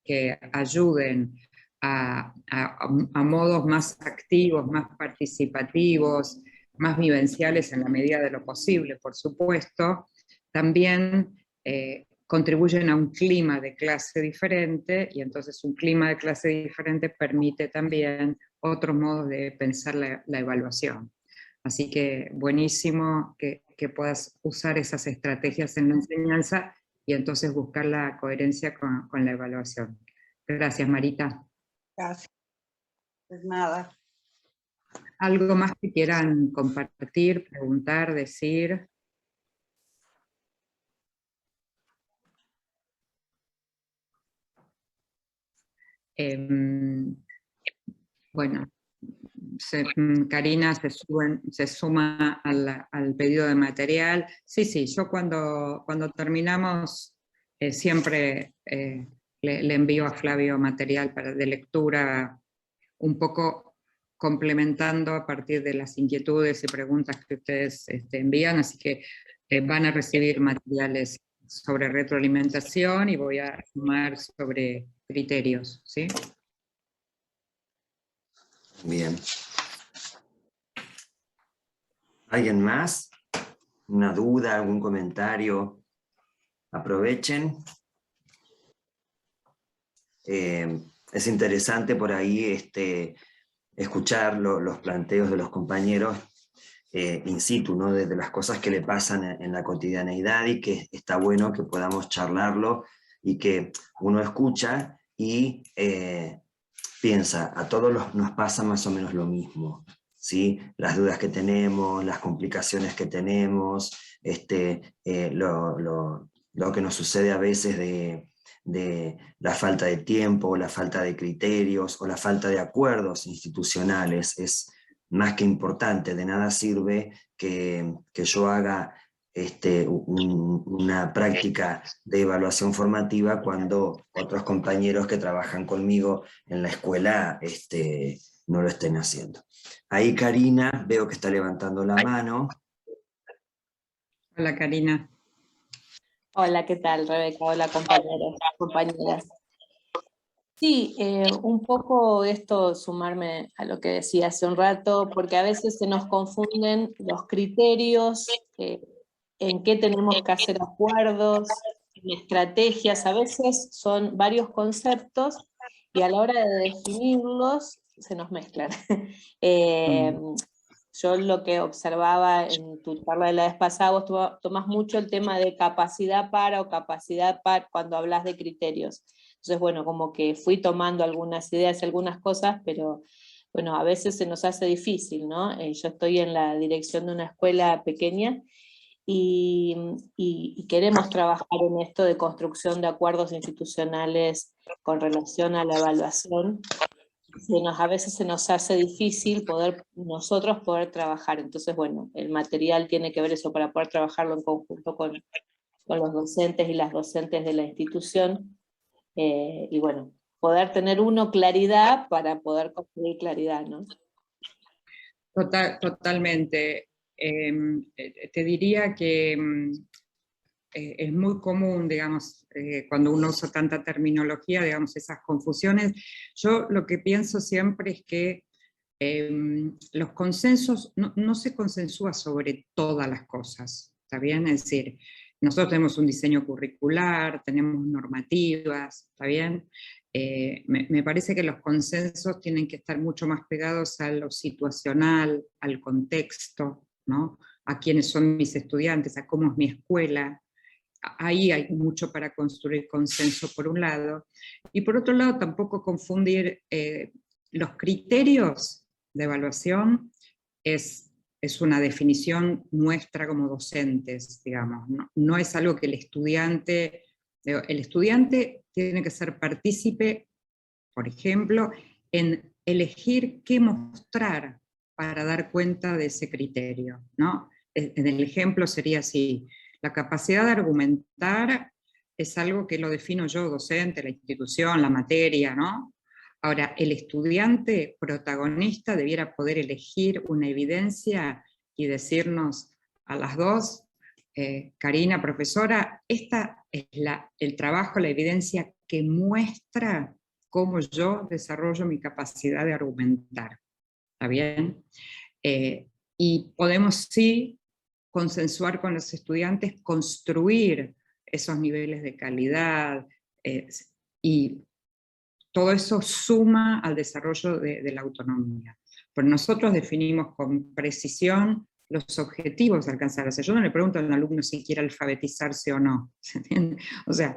que ayuden a modos más activos, más participativos, más vivenciales en la medida de lo posible, por supuesto, también contribuyen a un clima de clase diferente, y entonces un clima de clase diferente permite también otros modos de pensar la evaluación. Así que buenísimo que puedas usar esas estrategias en la enseñanza y entonces buscar la coherencia con la evaluación. Gracias, Marita. Gracias. Pues nada. ¿Algo más que quieran compartir, preguntar, decir? Bueno, Karina se suma al pedido de material. Sí, yo cuando terminamos siempre le envío a Flavio material de lectura, un poco complementando a partir de las inquietudes y preguntas que ustedes envían, así que van a recibir materiales sobre retroalimentación y voy a sumar sobre criterios, ¿sí? Bien. ¿Alguien más? ¿Una duda, algún comentario? Aprovechen. Es interesante por ahí escuchar los planteos de los compañeros in situ, ¿no? Desde las cosas que le pasan en la cotidianeidad, y que está bueno que podamos charlarlo y que uno escucha y piensa, a todos nos pasa más o menos lo mismo, ¿sí? Las dudas que tenemos, las complicaciones que tenemos, lo que nos sucede a veces de la falta de tiempo, la falta de criterios o la falta de acuerdos institucionales, es más que importante. De nada sirve que yo haga una práctica de evaluación formativa cuando otros compañeros que trabajan conmigo en la escuela no lo estén haciendo. Ahí Karina, veo que está levantando la mano. Hola, Karina. Hola, ¿qué tal, Rebeca? Hola, compañeros, compañeras. Sí, un poco esto, sumarme a lo que decía hace un rato, porque a veces se nos confunden los criterios, en qué tenemos que hacer acuerdos, en estrategias, a veces son varios conceptos y a la hora de definirlos se nos mezclan. Yo lo que observaba en tu charla de la vez pasada, vos tomás mucho el tema de capacidad para o capacidad para cuando hablas de criterios. Entonces, bueno, como que fui tomando algunas ideas y algunas cosas, pero bueno, a veces se nos hace difícil, ¿no? Yo estoy en la dirección de una escuela pequeña y queremos trabajar en esto de construcción de acuerdos institucionales con relación a la evaluación. A veces se nos hace difícil nosotros poder trabajar. Entonces, bueno, el material tiene que ver eso para poder trabajarlo en conjunto con los docentes y las docentes de la institución. Y bueno, poder tener claridad para poder construir claridad, ¿no? Totalmente. Te diría que es muy común, digamos, cuando uno usa tanta terminología, digamos, esas confusiones. Yo lo que pienso siempre es que los consensos, no se consensúa sobre todas las cosas, ¿está bien? Es decir, nosotros tenemos un diseño curricular, tenemos normativas, ¿está bien? Me parece que los consensos tienen que estar mucho más pegados a lo situacional, al contexto, ¿no? A quiénes son mis estudiantes, a cómo es mi escuela. Ahí hay mucho para construir consenso por un lado, y por otro lado tampoco confundir los criterios de evaluación, es es una definición nuestra como docentes, digamos. No es algo que el estudiante tiene que ser partícipe, por ejemplo, en elegir qué mostrar para dar cuenta de ese criterio, ¿no? En el ejemplo sería así: la capacidad de argumentar es algo que lo defino yo, docente, la institución, la materia, ¿no? Ahora, el estudiante protagonista debiera poder elegir una evidencia y decirnos a las dos, Karina, profesora, esta es el trabajo, la evidencia que muestra cómo yo desarrollo mi capacidad de argumentar. ¿Está bien? Y podemos sí consensuar con los estudiantes, construir esos niveles de calidad, y todo eso suma al desarrollo de la autonomía. Pero nosotros definimos con precisión los objetivos a alcanzar. O sea, yo no le pregunto a un alumno si quiere alfabetizarse o no. ¿Se entiende? O sea,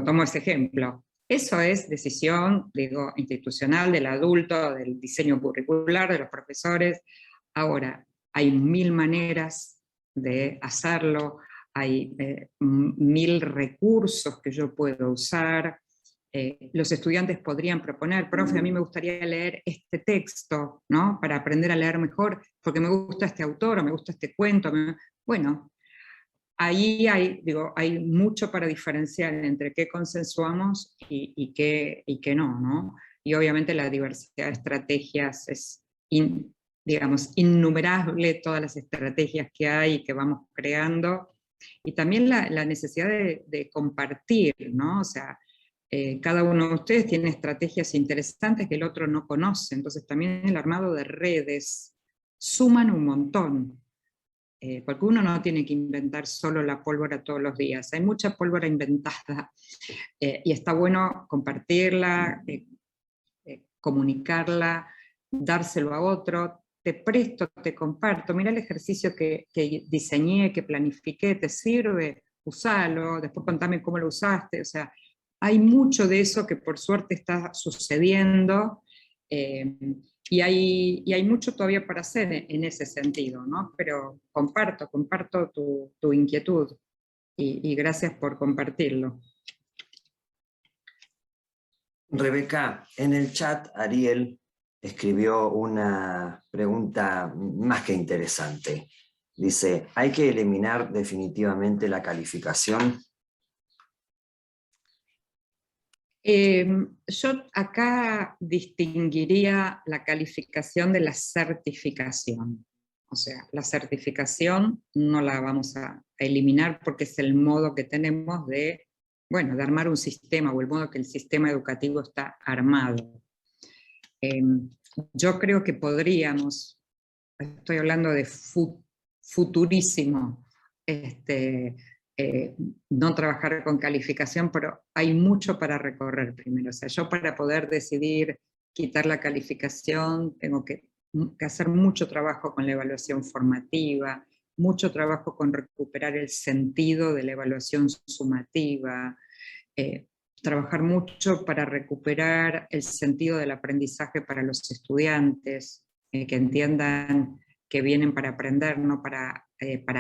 tomo ese ejemplo. Eso es decisión, digo, institucional del adulto, del diseño curricular, de los profesores. Ahora, hay 1000 maneras de hacerlo, hay 1000 recursos que yo puedo usar. Los estudiantes podrían proponer, profe, a mí me gustaría leer este texto, ¿no? Para aprender a leer mejor, porque me gusta este autor, o me gusta este cuento. Bueno, ahí hay mucho para diferenciar entre qué consensuamos y qué no, ¿no? Y obviamente la diversidad de estrategias es, digamos, innumerable, todas las estrategias que hay y que vamos creando, y también la necesidad de compartir, ¿no? O sea, cada uno de ustedes tiene estrategias interesantes que el otro no conoce, entonces también el armado de redes suman un montón, porque uno no tiene que inventar solo la pólvora todos los días, hay mucha pólvora inventada, y está bueno compartirla, comunicarla, dárselo a otro. Te presto, te comparto, mira el ejercicio que diseñé, que planifiqué, ¿te sirve? Usalo, después contame cómo lo usaste. O sea, hay mucho de eso que por suerte está sucediendo, y hay mucho todavía para hacer en ese sentido, ¿no? Pero comparto tu inquietud, y gracias por compartirlo. Rebeca, en el chat Ariel escribió una pregunta más que interesante. Dice, ¿hay que eliminar definitivamente la calificación? Yo acá distinguiría la calificación de la certificación. O sea, la certificación no la vamos a eliminar porque es el modo que tenemos de armar un sistema, o el modo que el sistema educativo está armado. Yo creo que podríamos, estoy hablando de futurísimo, no trabajar con calificación, pero hay mucho para recorrer primero. O sea, yo para poder decidir quitar la calificación tengo que hacer mucho trabajo con la evaluación formativa, mucho trabajo con recuperar el sentido de la evaluación sumativa, trabajar mucho para recuperar el sentido del aprendizaje para los estudiantes, que entiendan que vienen para aprender, no para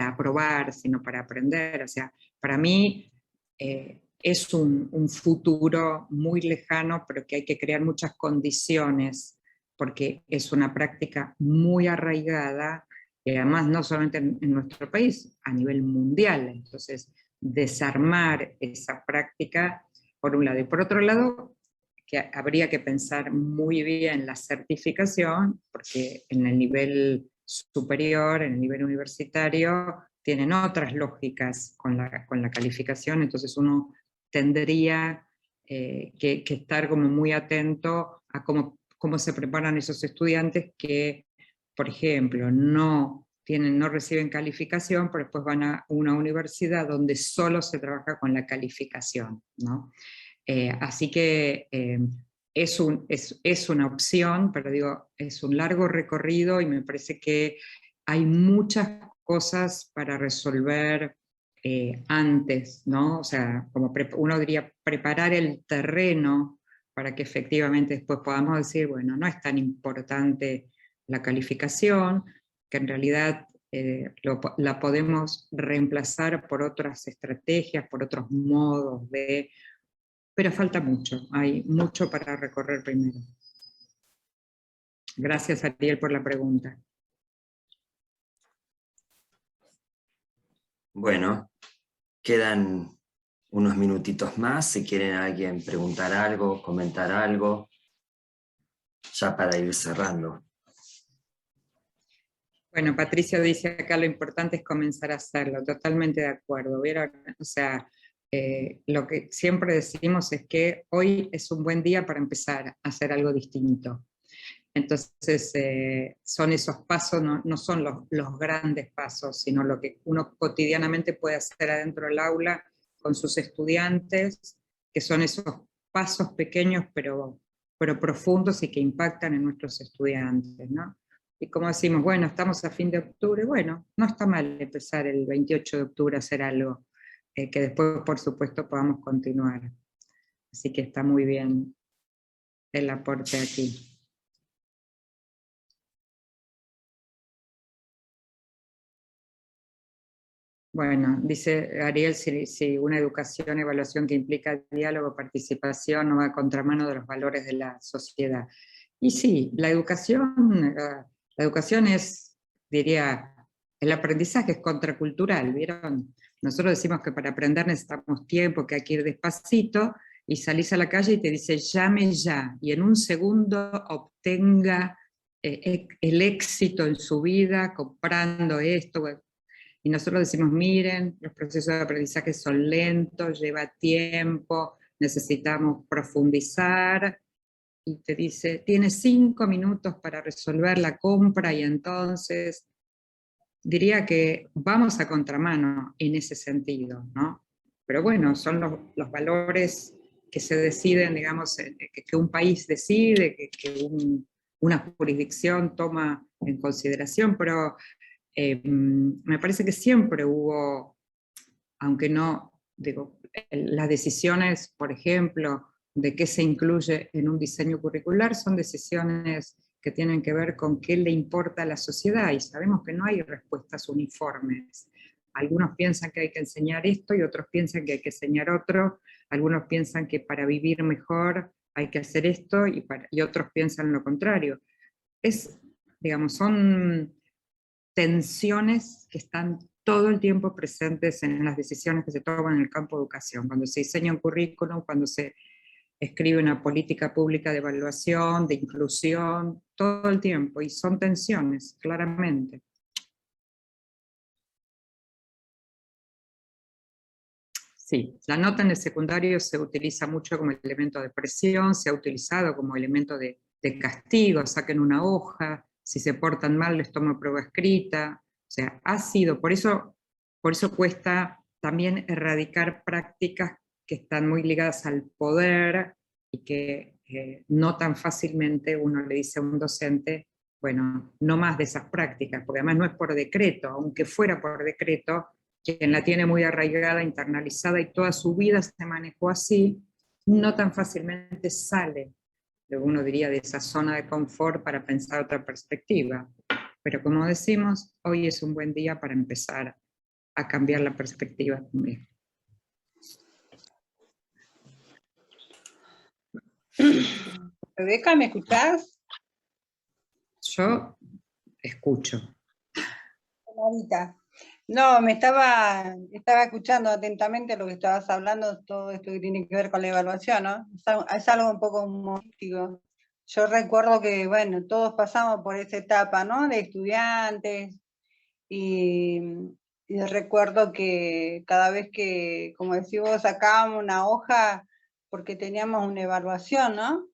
aprobar, sino para aprender. O sea, para mí es un futuro muy lejano, pero que hay que crear muchas condiciones, porque es una práctica muy arraigada, además no solamente en nuestro país, a nivel mundial. Entonces, desarmar esa práctica, por un lado. Y por otro lado, que habría que pensar muy bien la certificación, porque en el nivel superior, en el nivel universitario, tienen otras lógicas con la calificación, entonces uno tendría que estar como muy atento a cómo se preparan esos estudiantes que, por ejemplo, no reciben calificación, pero después van a una universidad donde solo se trabaja con la calificación, ¿no? Así que es una opción, pero digo, es un largo recorrido y me parece que hay muchas cosas para resolver antes, ¿no? O sea, como uno diría, preparar el terreno para que efectivamente después podamos decir, bueno, no es tan importante la calificación, que en realidad la podemos reemplazar por otras estrategias, por otros modos de... Pero falta mucho, hay mucho para recorrer primero. Gracias, Ariel, por la pregunta. Bueno, quedan unos minutitos más, si quieren alguien preguntar algo, comentar algo, ya para ir cerrando. Bueno, Patricia dice acá lo importante es comenzar a hacerlo, totalmente de acuerdo. ¿Vieron? O sea, lo que siempre decimos es que hoy es un buen día para empezar a hacer algo distinto. Entonces, son esos pasos, no son los grandes pasos, sino lo que uno cotidianamente puede hacer adentro del aula con sus estudiantes, que son esos pasos pequeños pero profundos y que impactan en nuestros estudiantes, ¿no? Y como decimos, bueno, estamos a fin de octubre, bueno, no está mal empezar el 28 de octubre a hacer algo, que después, por supuesto, podamos continuar. Así que está muy bien el aporte aquí. Bueno, dice Ariel, si una educación, evaluación que implica diálogo, participación, no va a contramano de los valores de la sociedad. Y sí, la educación es, diría, el aprendizaje es contracultural, ¿vieron? Nosotros decimos que para aprender necesitamos tiempo, que hay que ir despacito, y salís a la calle y te dice, llame ya, y en un segundo obtenga el éxito en su vida comprando esto. Y nosotros decimos, miren, los procesos de aprendizaje son lentos, lleva tiempo, necesitamos profundizar, y te dice, tienes 5 minutos para resolver la compra, y entonces diría que vamos a contramano en ese sentido, ¿no? Pero bueno, son los valores que se deciden, digamos, que un país decide, que una jurisdicción toma en consideración, pero me parece que siempre hubo, aunque no, digo, las decisiones, por ejemplo, de qué se incluye en un diseño curricular, son decisiones que tienen que ver con qué le importa a la sociedad, y sabemos que no hay respuestas uniformes. Algunos piensan que hay que enseñar esto y otros piensan que hay que enseñar otro, algunos piensan que para vivir mejor hay que hacer esto y otros piensan lo contrario. Digamos, son tensiones que están todo el tiempo presentes en las decisiones que se toman en el campo de educación, cuando se diseña un currículum, cuando se escribe una política pública de evaluación, de inclusión, todo el tiempo, y son tensiones, claramente. Sí, la nota en el secundario se utiliza mucho como elemento de presión, se ha utilizado como elemento de castigo, saquen una hoja, si se portan mal les tomo prueba escrita, o sea, ha sido, por eso cuesta también erradicar prácticas que están muy ligadas al poder y que no tan fácilmente uno le dice a un docente, bueno, no más de esas prácticas, porque además no es por decreto, aunque fuera por decreto, quien la tiene muy arraigada, internalizada y toda su vida se manejó así, no tan fácilmente sale, uno diría, de esa zona de confort para pensar otra perspectiva. Pero como decimos, hoy es un buen día para empezar a cambiar la perspectiva también. Rebeca, ¿me escuchás? Yo escucho. Clarita. No, estaba escuchando atentamente lo que estabas hablando, todo esto que tiene que ver con la evaluación, ¿no? Es algo un poco humorístico. Yo recuerdo que, bueno, todos pasamos por esa etapa, ¿no? De estudiantes, y recuerdo que cada vez que, como decís vos, sacábamos una hoja porque teníamos una evaluación, ¿no?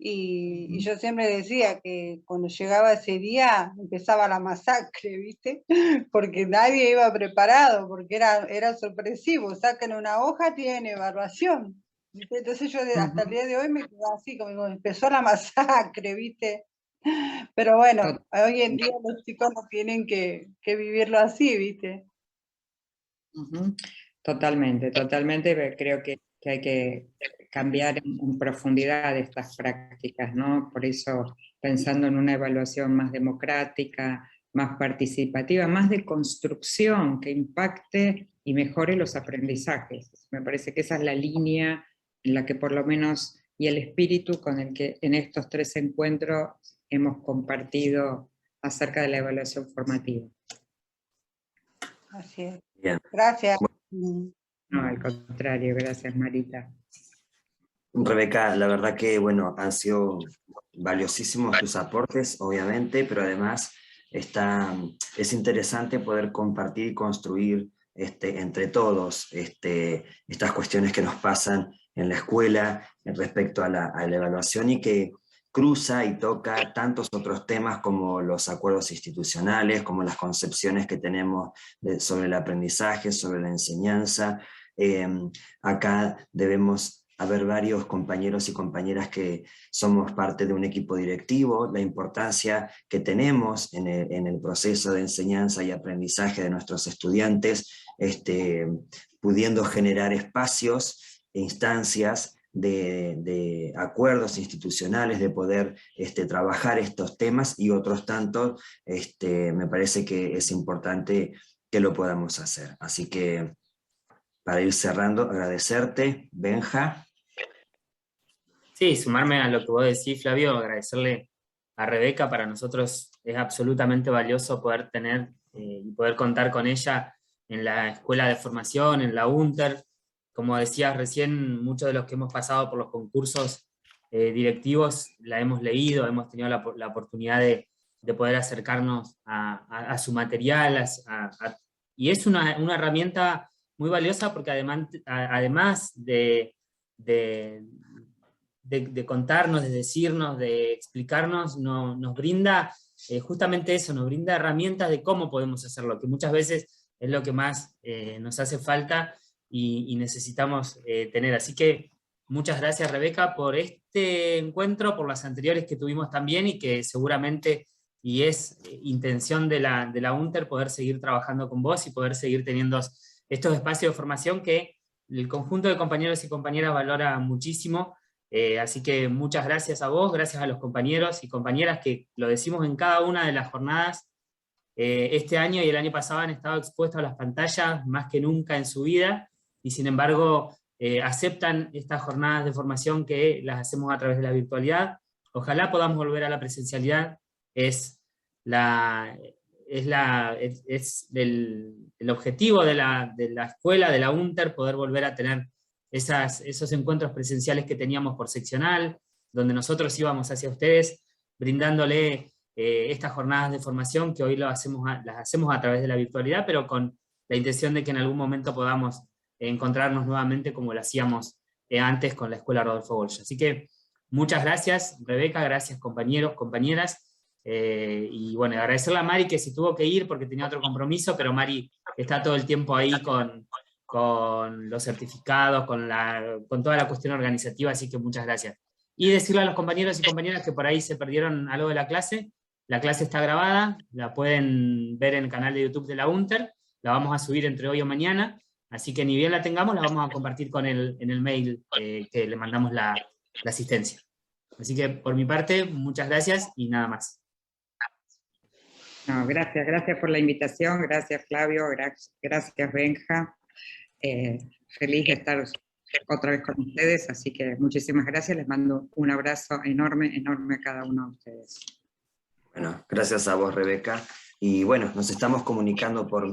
Y yo siempre decía que cuando llegaba ese día empezaba la masacre, ¿viste? Porque nadie iba preparado, porque era sorpresivo, sacan una hoja, tienen evaluación, ¿viste? Entonces yo hasta el día de hoy me quedaba así, como empezó la masacre, ¿viste? Pero bueno, hoy en día los chicos no tienen que vivirlo así, ¿viste? Totalmente, creo que hay que cambiar en profundidad estas prácticas, ¿no? Por eso, pensando en una evaluación más democrática, más participativa, más de construcción, que impacte y mejore los aprendizajes. Me parece que esa es la línea en la que por lo menos, y el espíritu con el que en estos 3 encuentros hemos compartido acerca de la evaluación formativa. Así es. Bien. Gracias. No, al contrario, gracias Marita. Rebeca, la verdad que bueno, han sido valiosísimos tus aportes, obviamente, pero además es interesante poder compartir y construir entre todos estas cuestiones que nos pasan en la escuela respecto a la evaluación y que cruza y toca tantos otros temas como los acuerdos institucionales, como las concepciones que tenemos sobre el aprendizaje, sobre la enseñanza. Acá debemos haber varios compañeros y compañeras que somos parte de un equipo directivo, la importancia que tenemos en el proceso de enseñanza y aprendizaje de nuestros estudiantes, pudiendo generar espacios e instancias de acuerdos institucionales, de poder trabajar estos temas y otros tantos, me parece que es importante que lo podamos hacer. Así que, para ir cerrando, agradecerte, Benja. Sí, sumarme a lo que vos decís, Flavio, agradecerle a Rebeca. Para nosotros es absolutamente valioso poder tener y poder contar con ella en la escuela de formación, en la UNTER. Como decías recién, muchos de los que hemos pasado por los concursos directivos la hemos leído, hemos tenido la oportunidad de poder acercarnos a su material, y es una herramienta muy valiosa porque además de contarnos, de decirnos, de explicarnos, nos brinda justamente eso, nos brinda herramientas de cómo podemos hacerlo, que muchas veces es lo que más nos hace falta y necesitamos tener. Así que muchas gracias, Rebeca, por este encuentro, por las anteriores que tuvimos también, y que seguramente, y es intención de la UNTER, poder seguir trabajando con vos y poder seguir teniendo estos espacios de formación que el conjunto de compañeros y compañeras valora muchísimo. Así que muchas gracias a vos, gracias a los compañeros y compañeras que lo decimos en cada una de las jornadas. Este año y el año pasado han estado expuestos a las pantallas más que nunca en su vida, y sin embargo aceptan estas jornadas de formación que las hacemos a través de la virtualidad. Ojalá podamos volver a la presencialidad. Es el objetivo de la escuela, de la UNTER, poder volver a tener esos encuentros presenciales que teníamos por seccional, donde nosotros íbamos hacia ustedes, brindándole estas jornadas de formación que hoy las hacemos a través de la virtualidad, pero con la intención de que en algún momento podamos encontrarnos nuevamente como lo hacíamos antes con la Escuela Rodolfo Walsh. Así que muchas gracias, Rebeca, gracias compañeros, compañeras, y bueno, agradecerle a Mari, que se tuvo que ir porque tenía otro compromiso, pero Mari está todo el tiempo ahí con los certificados, con toda la cuestión organizativa, así que muchas gracias. Y decirle a los compañeros y compañeras que por ahí se perdieron algo de la clase está grabada, la pueden ver en el canal de YouTube de la UNTER, la vamos a subir entre hoy o mañana, así que ni bien la tengamos, la vamos a compartir en el mail que le mandamos la asistencia. Así que por mi parte, muchas gracias y nada más. No, gracias por la invitación, gracias Flavio, gracias Benja. Feliz de estar otra vez con ustedes, así que muchísimas gracias, les mando un abrazo enorme, enorme a cada uno de ustedes. Bueno, gracias a vos, Rebeca, y bueno, nos estamos comunicando por